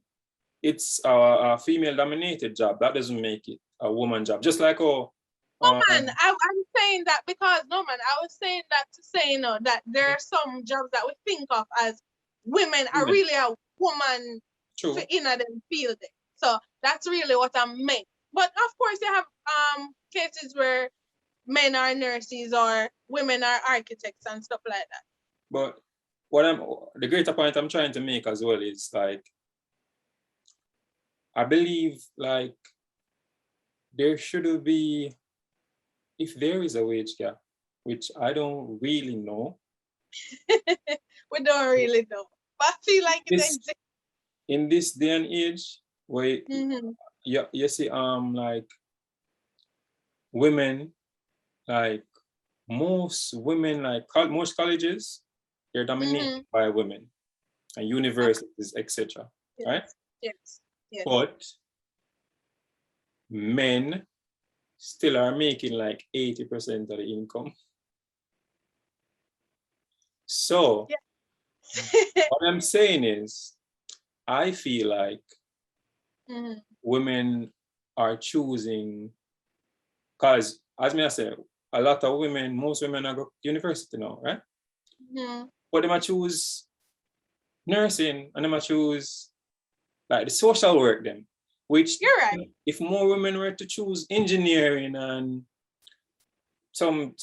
it's a female-dominated job. That doesn't make it a woman job. Just like Man, I'm saying that because, no, man, I was saying that to say, that there are some jobs that we think of as women are really a woman true. in them field. So that's really what I meant. But of course, you have cases where men are nurses or women are architects and stuff like that. But the greater point I'm trying to make as well is like, I believe like there should be, if there is a wage gap, which I don't really know. We don't really know, but I feel like it exists. In this day and age, where you see like women, like most women, like most colleges, they're dominated by women and universities, etc. Yes. Right? Yes. But men still are making like 80% of the income. So what I'm saying is, I feel like women are choosing, because as I say, a lot of women, most women are go to university now, right? But they might choose nursing and they might choose like the social work then, which you're right. If more women were to choose engineering and some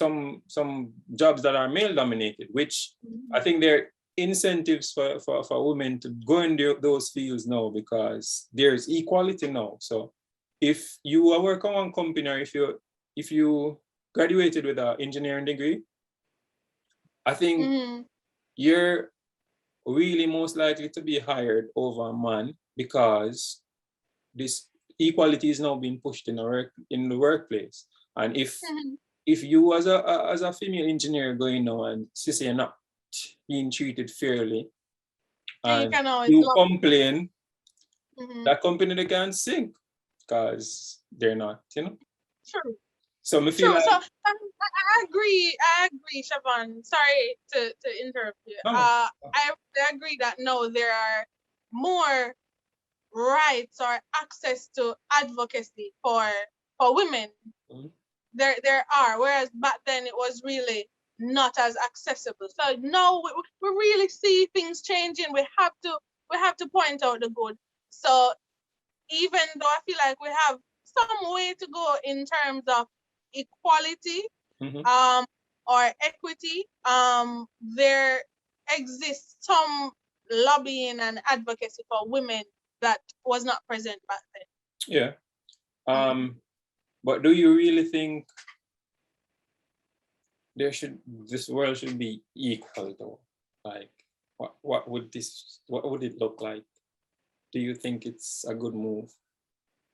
jobs that are male dominated, which I think there are incentives for women to go in those fields now because there's equality now. So if you are working on one company or if you graduated with an engineering degree, I think you're really most likely to be hired over a man because this equality is now being pushed in the workplace. And if you as a female engineer going now and say you're not being treated fairly and you complain, that company they can't sink because they're not, True. So I feel like, so I agree, Chevaughn. Sorry to interrupt you. I agree that no, there are more rights or access to advocacy for women. There are, whereas back then it was really not as accessible. So now we really see things changing. We have to point out the good. So even though I feel like we have some way to go in terms of equality or equity, there exists some lobbying and advocacy for women that was not present back then. Yeah. But do you really think this world should be equal though? Like what would it look like? Do you think it's a good move?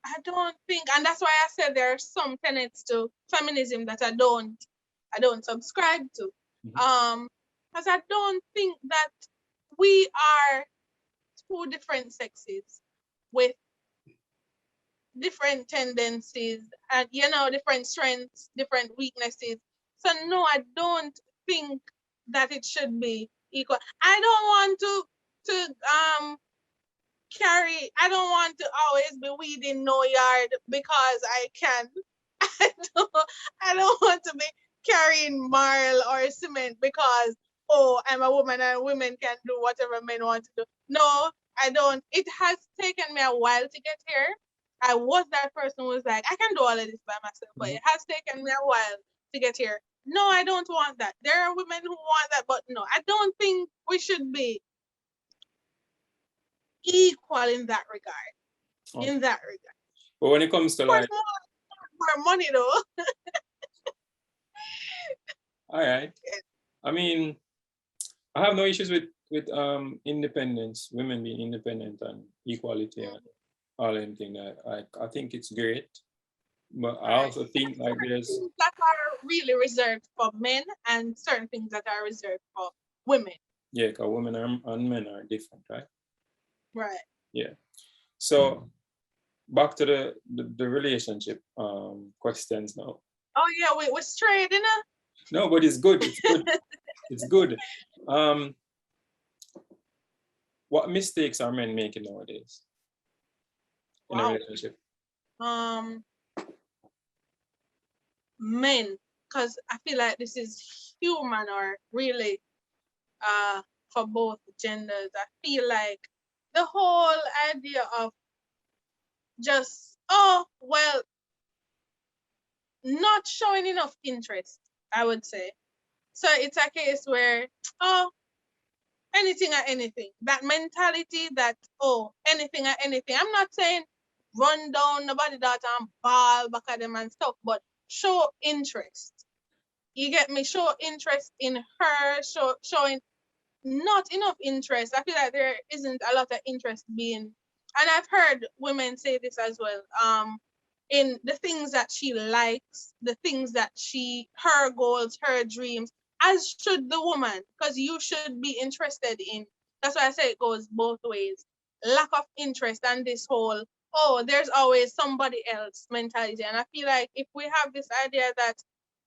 I don't think, and that's why I said there are some tenets to feminism that I don't subscribe to. Because I don't think that we are two different sexes with different tendencies and different strengths, different weaknesses. So no, I don't think that it should be equal. I don't want to carry. I don't want to always be weeding no yard because I can. I don't. I don't want to be carrying marl or cement because I'm a woman and women can do whatever men want to do. No, I don't. It has taken me a while to get here. I was that person who was like, I can do all of this by myself, but it has taken me a while to get here. No, I don't want that. There are women who want that, but no, I don't think we should be equal in that regard. Okay. In that regard. But when it comes to like, more money though. all right. I mean, I have no issues with independence, women being independent and equality and all them thing. I think it's great, but I also think like there's things that are really reserved for men and certain things that are reserved for women. yeah, because women and men are different, right? Right. Yeah. So back to the relationship questions now. Oh yeah, we're straight, you know? No, but it's good. It's good. It's good. What mistakes are men making nowadays in a relationship? Men, because I feel like this is human or really for both genders. I feel like the whole idea of just not showing enough interest, I would say. So it's a case where anything or anything. That mentality that anything or anything. I'm not saying run down nobody that and ball back at them and stuff, but show interest. You get me? Show interest in her, showing not enough interest. I feel like there isn't a lot of interest being, and I've heard women say this as well, in the things that she likes, the things that her goals, her dreams, as should the woman, because you should be interested in. That's why I say it goes both ways. Lack of interest and this whole, there's always somebody else mentality. And I feel like if we have this idea that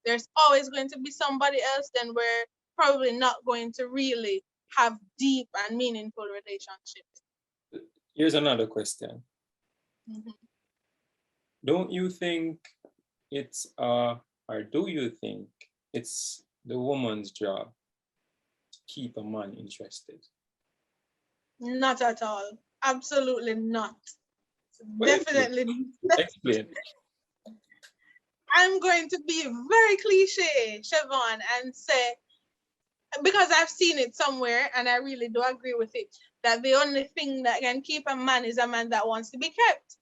there's always going to be somebody else, then we're probably not going to really have deep and meaningful relationships. Here's another question. Mm-hmm. Don't you think it's or do you think it's the woman's job to keep a man interested? Not at all. Absolutely not. Definitely. Explain. I'm going to be very cliche, Chevaughn, and say, because I've seen it somewhere and I really do agree with it, that the only thing that can keep a man is a man that wants to be kept.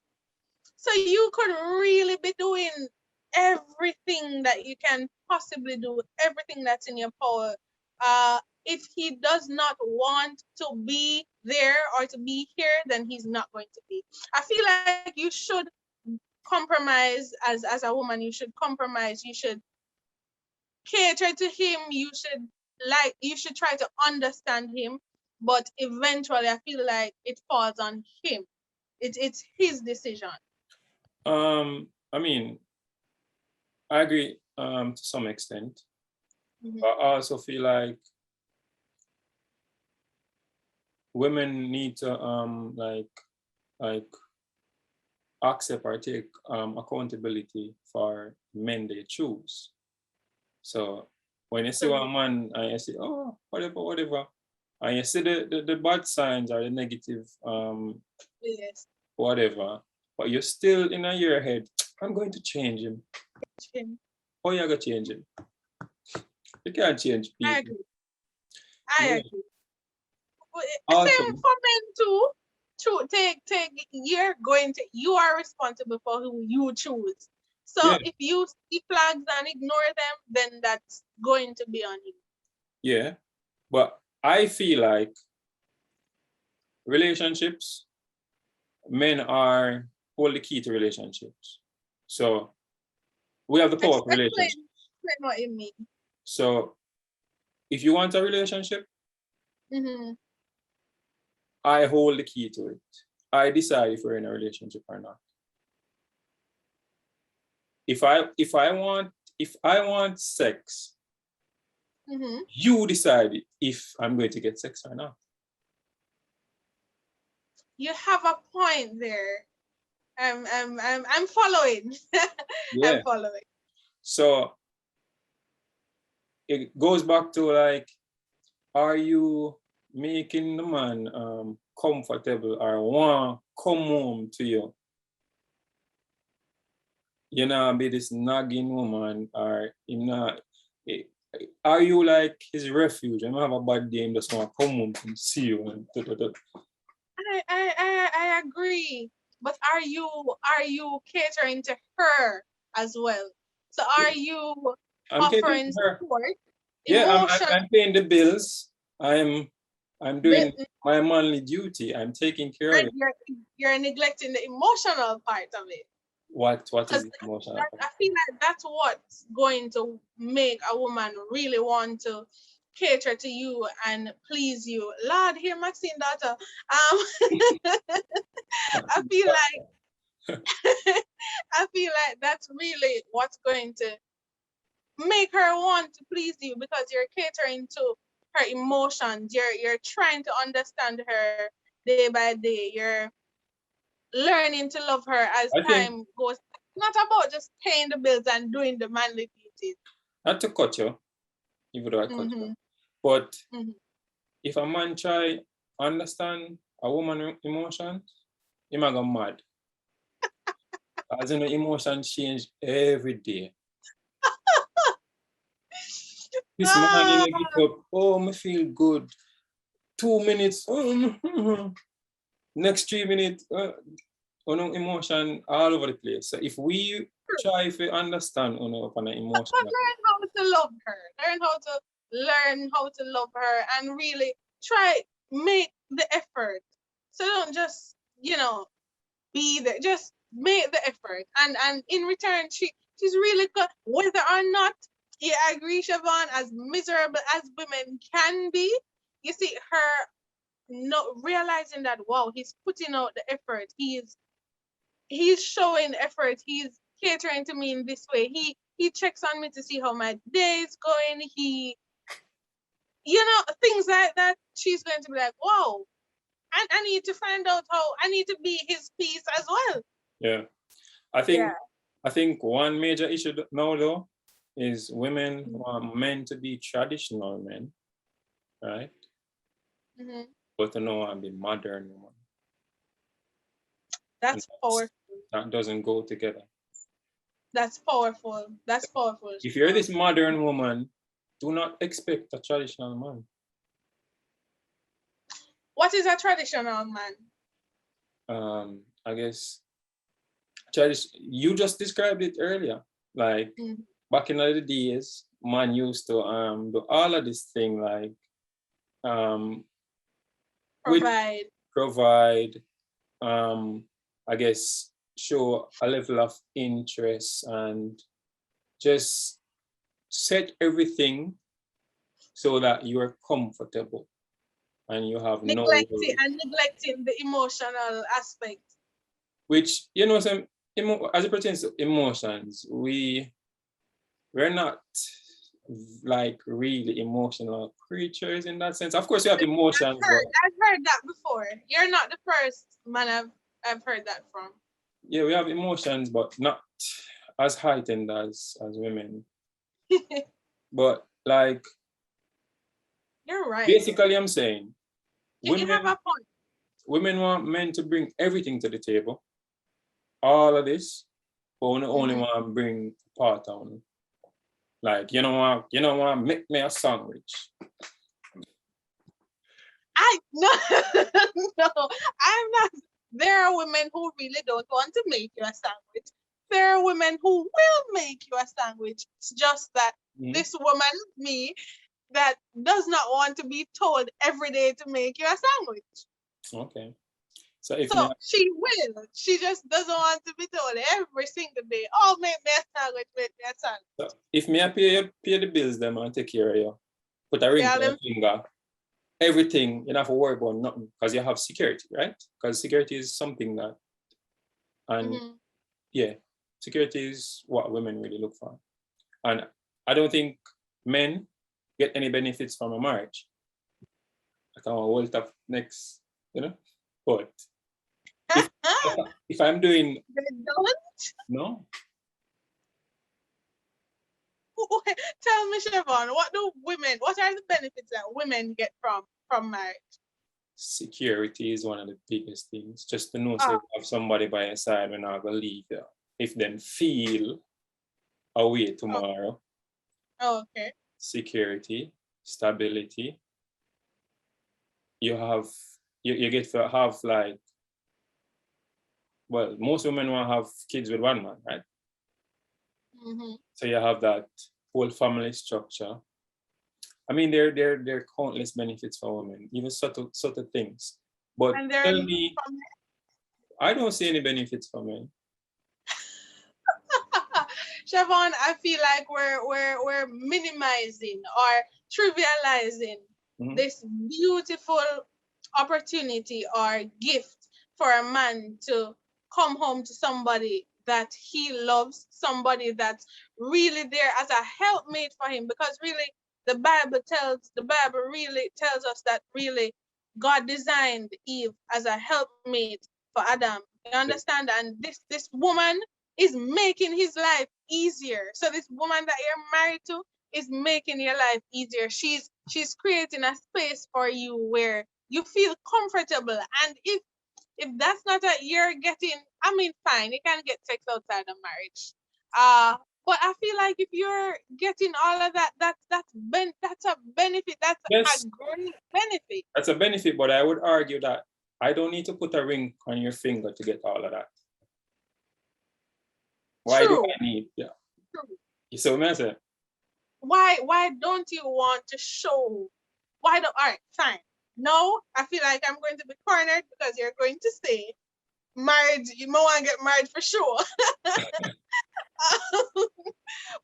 So you could really be doing everything that you can possibly do, everything that's in your power. If he does not want to be there or to be here, then he's not going to be. I feel like you should compromise as a woman. You should compromise. You should cater to him. You should try to understand him. But eventually, I feel like it falls on him. It's his decision. I mean, I agree to some extent. Mm-hmm. But I also feel like women need to like accept or take accountability for men they choose. So when you see one man and you say, whatever, and you see the bad signs or the negative Yes. whatever, but you're still in your head, I'm going to change him. How you gonna change him? You can't change people. I agree. Same for men too. True. You are responsible for who you choose. So if you see flags and ignore them, then that's going to be on you. Yeah. But I feel like relationships, men hold the key to relationships. So we have the power of relationships. Explain what you mean. So if you want a relationship, I hold the key to it. I decide if we're in a relationship or not. If I want sex, You decide if I'm going to get sex or not. You have a point there. I'm following. Yeah. I'm following. So it goes back to like, are you making the man comfortable or want come home to you? You know, be this nagging woman, or you know, are you like his refuge? You have a bad day and just want to come home and see you and I agree. But are you catering to her as well? So are you I'm catering offering to her. support, Yeah, emotion? I'm paying the bills. I'm doing but my manly duty. I'm taking care of it. you're neglecting the emotional part of it. What Because is emotional? I feel like that's what's going to make a woman really want to cater to you and please you. Lord, hear Maxine daughter. I feel like I feel like that's really what's going to make her want to please you, because you're catering to her emotions. You're trying to understand her day by day. You're learning to love her as I think, time goes. It's not about just paying the bills and doing the manly duties. not to cut you, even though I cut you, but if a man try understand a woman emotions, he might go mad. As in, the emotions change every day. This morning I get up, oh, me feel good. 2 minutes, next 3 minutes, emotion all over the place. So if we try to understand upon the emotion, But learn how to love her. Learn how to love her and really try make the effort. So don't just, be there. Just make the effort. And in return, she's really good. Whether or not you agree, Chevaughn, as miserable as women can be, you see her not realizing that, wow, he's putting out the effort. He's showing effort. He's catering to me in this way. He checks on me to see how my day is going. Things like that. She's going to be like, wow, I need to find out how I need to be his piece as well. Yeah. I think one major issue now though is women are meant to be traditional men, right? But now I'm the modern woman. That's powerful. That doesn't go together. That's powerful. That's powerful. If you're this modern woman, do not expect a traditional man. What is a traditional man? I guess you just described it earlier. Like back in the days, man used to do all of this thing like provide, I guess show a level of interest and just set everything so that you are comfortable and you have neglecting the emotional aspect. Which, as it pertains to emotions, we're not like really emotional creatures in that sense. Of course, we have emotions. I've heard that before. You're not the first man I've heard that from. Yeah, we have emotions, but not as heightened as women. But like, you're right. Basically, I'm saying, you have a point. Women want men to bring everything to the table. All of this, but only want to bring part on. Like, you don't want to make me a sandwich. No, I'm not. There are women who really don't want to make you a sandwich. There are women who will make you a sandwich. It's just that this woman, me, that does not want to be told every day to make you a sandwich. Okay. So she will. She just doesn't want to be told every single day, oh, make me a sandwich, make me a sandwich. So if me I pay the bills, them and take care of you, put a ring on your finger, everything, you don't have to worry about nothing because you have security, right? Because security is something that, and security is what women really look for. And I don't think men, get any benefits from a marriage. I can hold up next, But if I'm doing no. Tell me, Chevaughn, what are the benefits that women get from marriage? Security is one of the biggest things. Just to know say you have somebody by your side when I go leave you. If them feel away tomorrow. Okay. Security, stability. You get to have like, well, most women want to have kids with one man, right? Mm-hmm. So you have that whole family structure. I mean, there are countless benefits for women, even subtle things. But tell me, I don't see any benefits for men. Chevaughn, I feel like we're minimizing or trivializing this beautiful opportunity or gift for a man to come home to somebody that he loves, somebody that's really there as a helpmate for him. Because really, the Bible really tells us that really God designed Eve as a helpmate for Adam. You understand? And this woman is making his life easier. So this woman that you're married to is making your life easier. She's creating a space for you where you feel comfortable. And if that's not what you're getting, I mean, fine, you can get sex outside of marriage. But I feel like if you're getting all of that, that's a benefit. That's a great benefit. That's a benefit, but I would argue that I don't need to put a ring on your finger to get all of that. Why do I need? Yeah. True. You see what I say? Why don't you want to show? All right, fine. No, I feel like I'm going to be cornered because you're going to say marriage, you might want to get married for sure.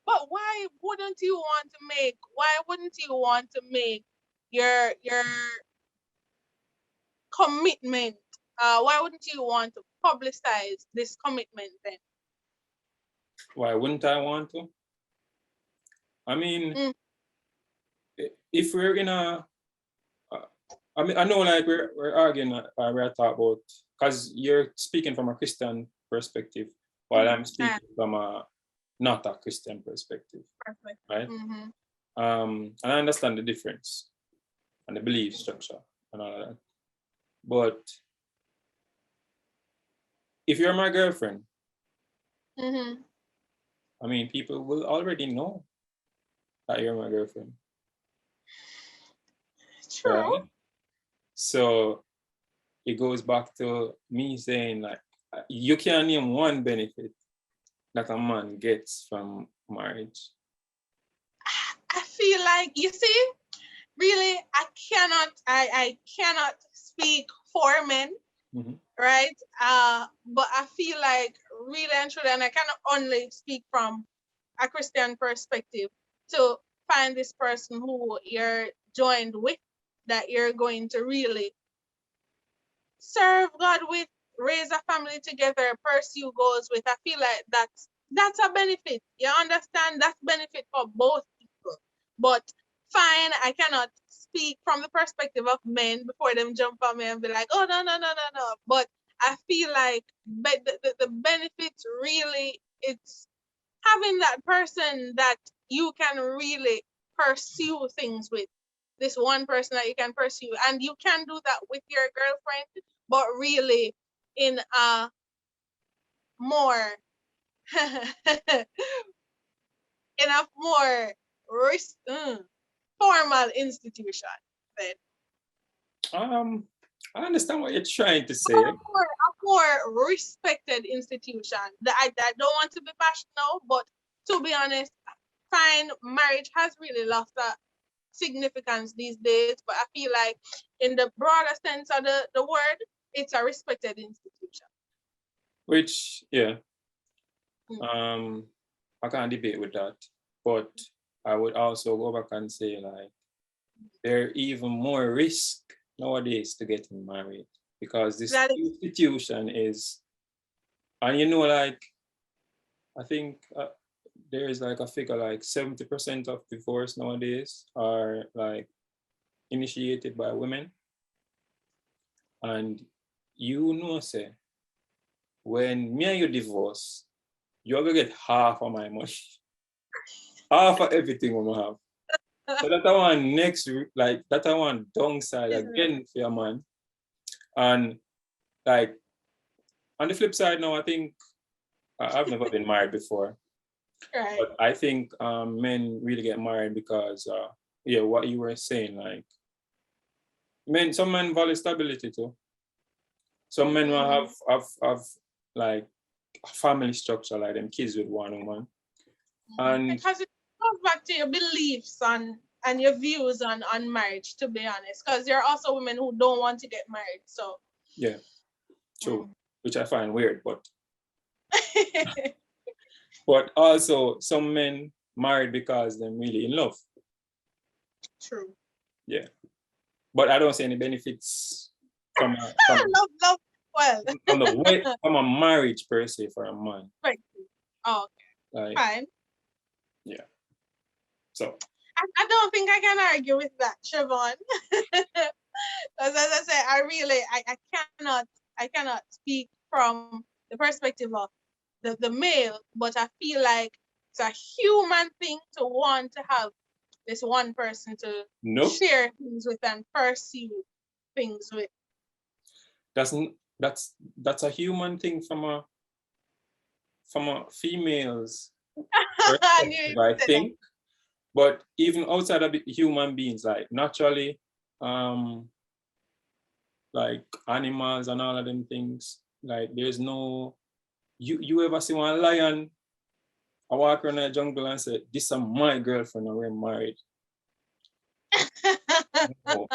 But why wouldn't you want to make your commitment? Why wouldn't you want to publicize this commitment then? Why wouldn't I want to? I mean, if we're in a, I mean, I know like we're arguing, we're talking about, because you're speaking from a Christian perspective, while I'm speaking from a not a Christian perspective. Perfect. Right? Mm-hmm. And I understand the difference and the belief structure and all of that. But if you're my girlfriend, I mean, people will already know that you're my girlfriend. True. Right? So it goes back to me saying, like, you can name one benefit that a man gets from marriage. I feel like, you see, really, I cannot speak for men, right? But I feel like really and truly, and I cannot only speak from a Christian perspective, to find this person who you're joined with, that you're going to really serve God with, raise a family together, pursue goals with. I feel like that's a benefit. You understand? That's benefit for both people. But fine, I cannot speak from the perspective of men before them jump on me and be like, oh, no. But I feel like the benefits really, it's having that person that you can really pursue things with. This one person that you can pursue. And you can do that with your girlfriend, but really in a more formal institution. I understand what you're trying to say. A more respected institution. I don't want to be bashed now, but to be honest, fine, marriage has really lost that significance these days, but I feel like in the broader sense of the word, it's a respected institution. Which, yeah, I can't debate with that, but I would also go back and say, like, there even more risk nowadays to getting married, because this institution is, and like, I think there is like a figure like 70% of divorce nowadays are like initiated by women. And you know, say, when me and you divorce, you're gonna get half of my money, half of everything we have. So that I want next, like that I want downside again for your man. And like on the flip side now, I think I've never been married before, Right. but I think men really get married because yeah, what you were saying, like some men value stability too. Some men will have like a family structure, like them kids with one woman. And because it goes back to your beliefs and your views on marriage, to be honest. Because there are also women who don't want to get married. So yeah, true. Which I find weird, but also some men married because they're really in love. True. Yeah. But I don't see any benefits from love well. from a marriage per se for a man. Right. Oh, okay. Like, fine. Yeah. So I don't think I can argue with that, Chevaughn. As I say, I cannot speak from the perspective of the male, but I feel like it's a human thing to want to have this one person to share things with and pursue things with. That's a human thing from a female's perspective, I think. That. But even outside of human beings, like naturally, like animals and all of them things, like there's no, you ever see one lion I walk around the jungle and say, this is my girlfriend and we're married? No.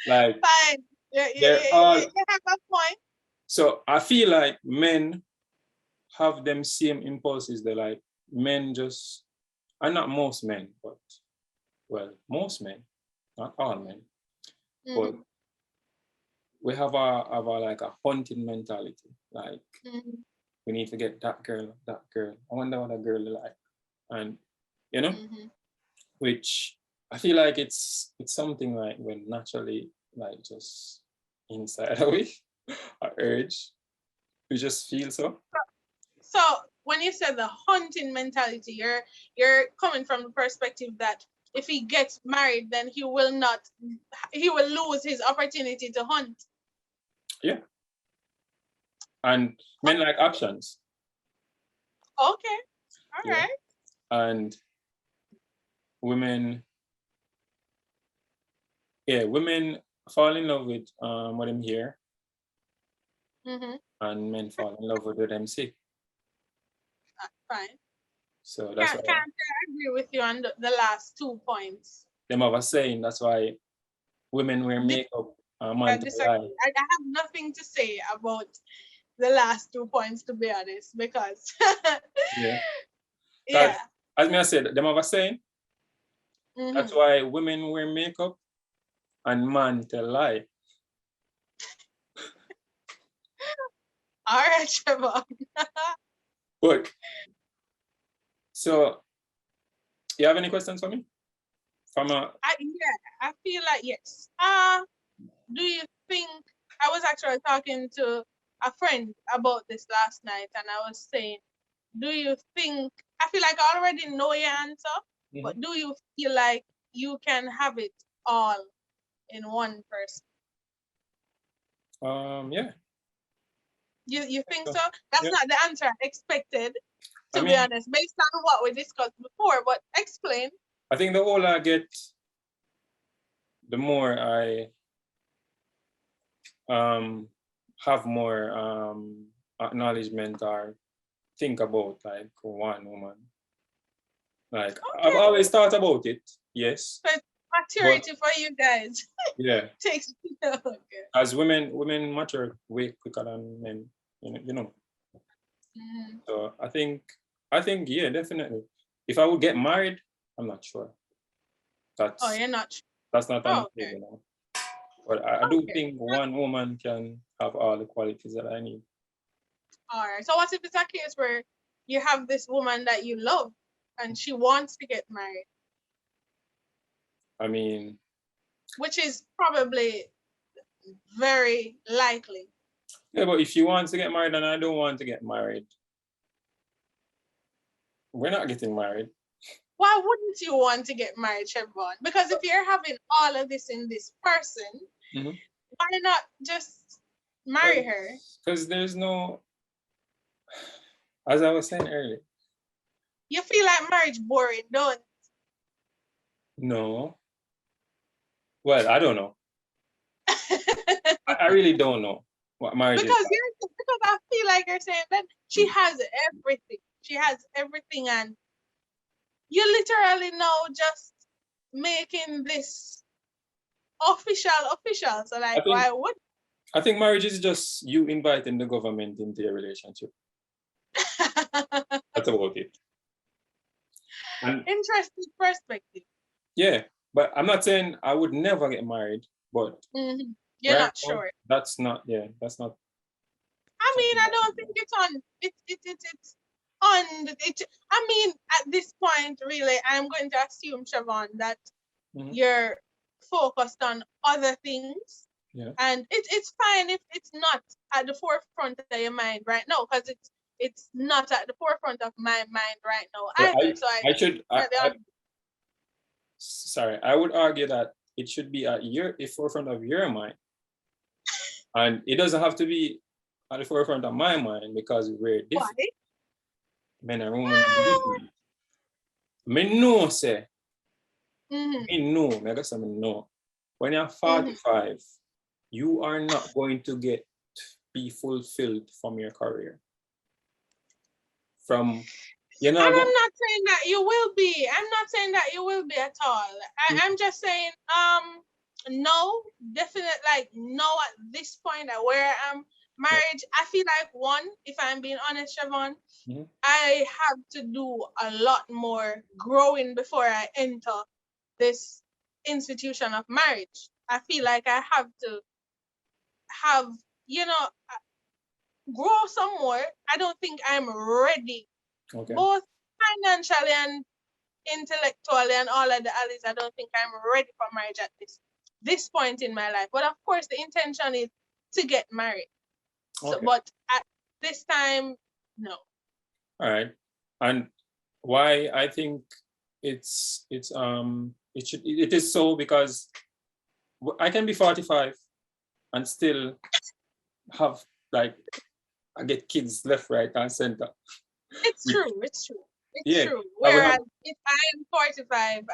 Like, fine. You have a point. So I feel like men have them same impulses. They're like, men just, and not most men, but, well, most men, not all men, but we have a like a hunting mentality. Like, we need to get that girl. I wonder what that girl is like. And, you know, which I feel like it's something like when naturally, like just inside of it, a urge, we just feel so. So when you said the hunting mentality, you're coming from the perspective that if he gets married, then he will lose his opportunity to hunt. Yeah. And men like options. Okay. All right. And women fall in love with what them hear. And men fall in love with what them see. Fine. So that's why I agree with you on the last 2 points. Them I was saying that's why women wear makeup. I have nothing to say about the last 2 points, to be honest, because yeah. As I said, them I was saying, that's why women wear makeup and man tell lie. All right, Chevaughn. But so, you have any questions for me? I feel like yes. Do you think, I was actually talking to a friend about this last night, and I was saying, do you think, I feel like I already know your answer, but do you feel like you can have it all in one person? Yeah. You think so? That's not the answer I expected, to be honest, based on what we discussed before, but explain. I think the older I get, the more I have more acknowledgement or think about like one woman. Like I've always thought about it, yes. But maturity for you guys. Yeah. Takes okay. As women mature way quicker than men, you know. So I think yeah, definitely. If I would get married, I'm not sure. You're not sure. That's not on the table now. But I do think one woman can have all the qualities that I need. All right. So what if it's a case where you have this woman that you love, and she wants to get married. I mean, which is probably very likely. yeah, but if she wants to get married and I don't want to get married, we're not getting married. Why wouldn't you want to get married, Chevaughn? Because if you're having all of this in this person, why not just marry her? Because there's no, as I was saying earlier. You feel like marriage boring, don't? No. Well, I don't know. I really don't know what marriage is. Because I feel like you're saying that she has everything. She has everything, and you literally know just making this official. So like, why would? I think marriage is just you inviting the government into your relationship. That's about it. And interesting perspective. Yeah, but I'm not saying I would never get married, but you're right not sure. That's not. I mean, I don't think it's on. It's on. I mean, at this point, really, I'm going to assume, Chevaughn, that you're focused on other things. Yeah. And it's fine if it's not at the forefront of your mind right now, because it's not at the forefront of my mind right now either. I would argue that it should be at the forefront of your mind. And it doesn't have to be at the forefront of my mind because we're different. Why? Men and women are different. Me know, say. Me know. When you're 45, you are not going to be fulfilled from your career. I'm not saying that you will be. I'm not saying that you will be at all. I'm just saying, no, definitely, like, no, at this point, where I am, marriage, I feel like, one, if I'm being honest, Chevaughn, I have to do a lot more growing before I enter this institution of marriage. I feel like I have to have, grow some more. I don't think I'm ready, both financially and intellectually and all of the alleys. I don't think I'm ready for marriage at this point in my life. But of course, the intention is to get married. So, but at this time, no. All right. And why I think it is so because I can be 45 and still have, like, I get kids left, right, and center. It's true. It's true. Whereas if I am 45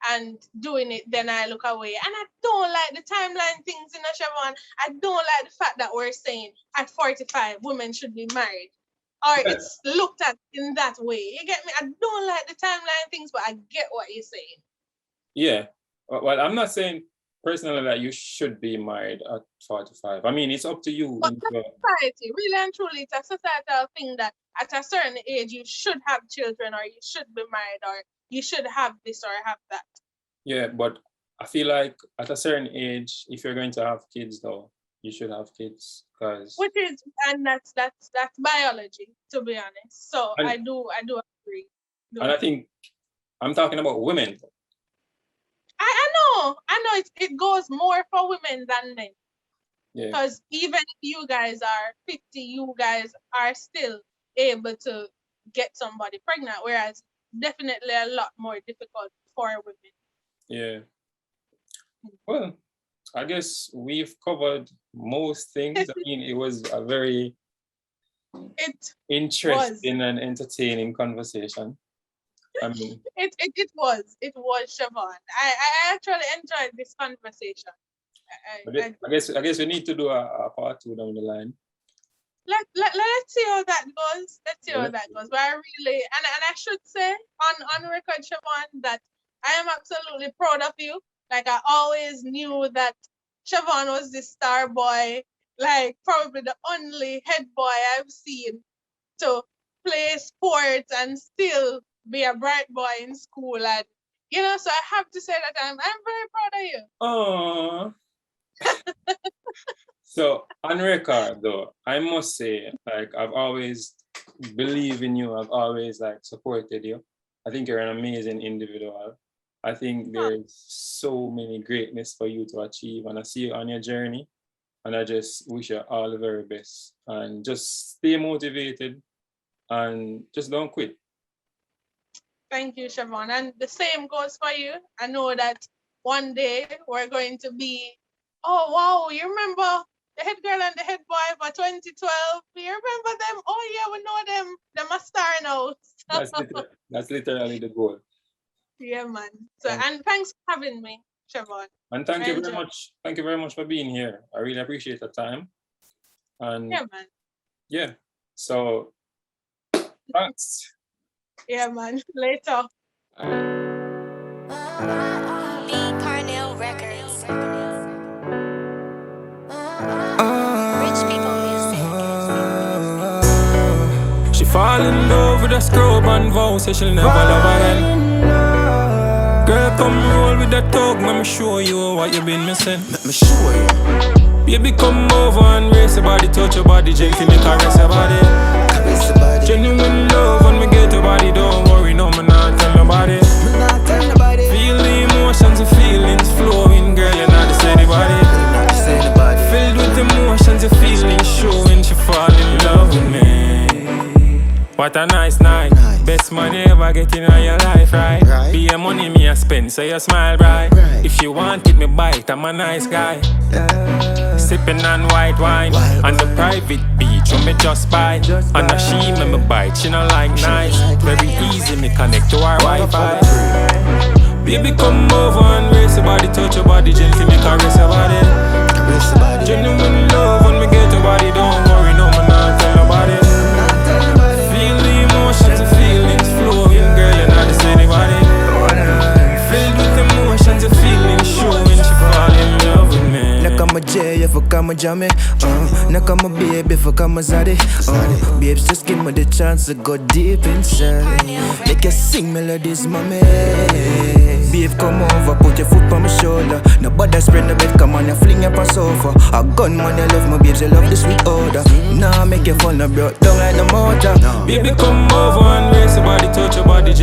and doing it, then I look away. And I don't like the timeline things, Chevaughn. I don't like the fact that we're saying at 45, women should be married. Or it's looked at in that way. You get me? I don't like the timeline things, but I get what you're saying. Yeah. Well, I'm not saying personally that you should be married at 45. I mean, it's up to you. But society, really and truly, it's a societal thing that at a certain age you should have children, or you should be married, or you should have this or have that. Yeah, but I feel like at a certain age, if you're going to have kids, though, you should have kids, because that's biology, to be honest. So I do agree. And I think I'm talking about women. I know it goes more for women than men. Yeah. Because even if you guys are 50, you guys are still able to get somebody pregnant, whereas definitely a lot more difficult for women. Yeah. Well, I guess we've covered most things. I mean, it was a very interesting and entertaining conversation. I mean, it was, Chevaughn. I actually enjoyed this conversation. I guess we need to do a part 2 down the line. Let's see how that goes. But I really, and I should say on record, Chevaughn, that I am absolutely proud of you. Like, I always knew that Chevaughn was the star boy, like probably the only head boy I've seen to play sports and still be a bright boy in school. And so I have to say that I'm very proud of you. Oh. So on record, though, I must say, like, I've always believed in you. I've always, like, supported you. I think you're an amazing individual. I think there's so many greatness for you to achieve, and I see you on your journey. And I just wish you all the very best. And just stay motivated and just don't quit. Thank you, Chevaughn. And the same goes for you. I know that one day we're going to be, oh, wow, you remember the head girl and the head boy for 2012? You remember them? Oh, yeah, we know them. Them a star now. That's literally the goal. Yeah, man. So, and thanks for having me, Chevaughn. And thank you very much. Thank you very much for being here. I really appreciate the time. And yeah, man. Yeah. So thanks. Yeah, man. Later. Parnell Records. Rich people music. She fall in love with a scrub and vow, say she'll never love again. Girl, come roll with that talk, let me show you what you been missing. Let me show you. Baby, come over and raise your body, touch your body, gently me caress your body. Genuine love when we get your body, don't worry, no, me not tell nobody. Feel the emotions and feelings flowing, girl, you're not just anybody. Filled with emotions and feelings showing, she fall in love with me. What a nice night. Best money ever get in your life, right? Be your money me a spend, so you smile bright. If you want it, me bite, I'm a nice guy. Sipping on white wine on the private beach, when me just buy. And a she me bite, she not like nice. Very easy, me connect to our Wi-Fi. Baby, come over and raise your body, touch your body, gently me caress your body. Genuine love when we get your body, don't worry, no, me not tell nobody. Emotions and feelings flowing, girl, you're not just anybody. Filled with emotions and feelings showing, she fall in love with me. Now come a J, if I come a jammy. Now come a baby, if I come a zaddy. Babes, just give me the chance to go deep inside. Make you sing melodies, mommy. Babe, come over, put your foot on my shoulder. Nobody spread the bed, come on, you fling up on sofa. A gunman, you love my babes, you love the sweet odor. Nah, make you fall, no broke down like the motor. Baby, come over and raise your body, touch your body,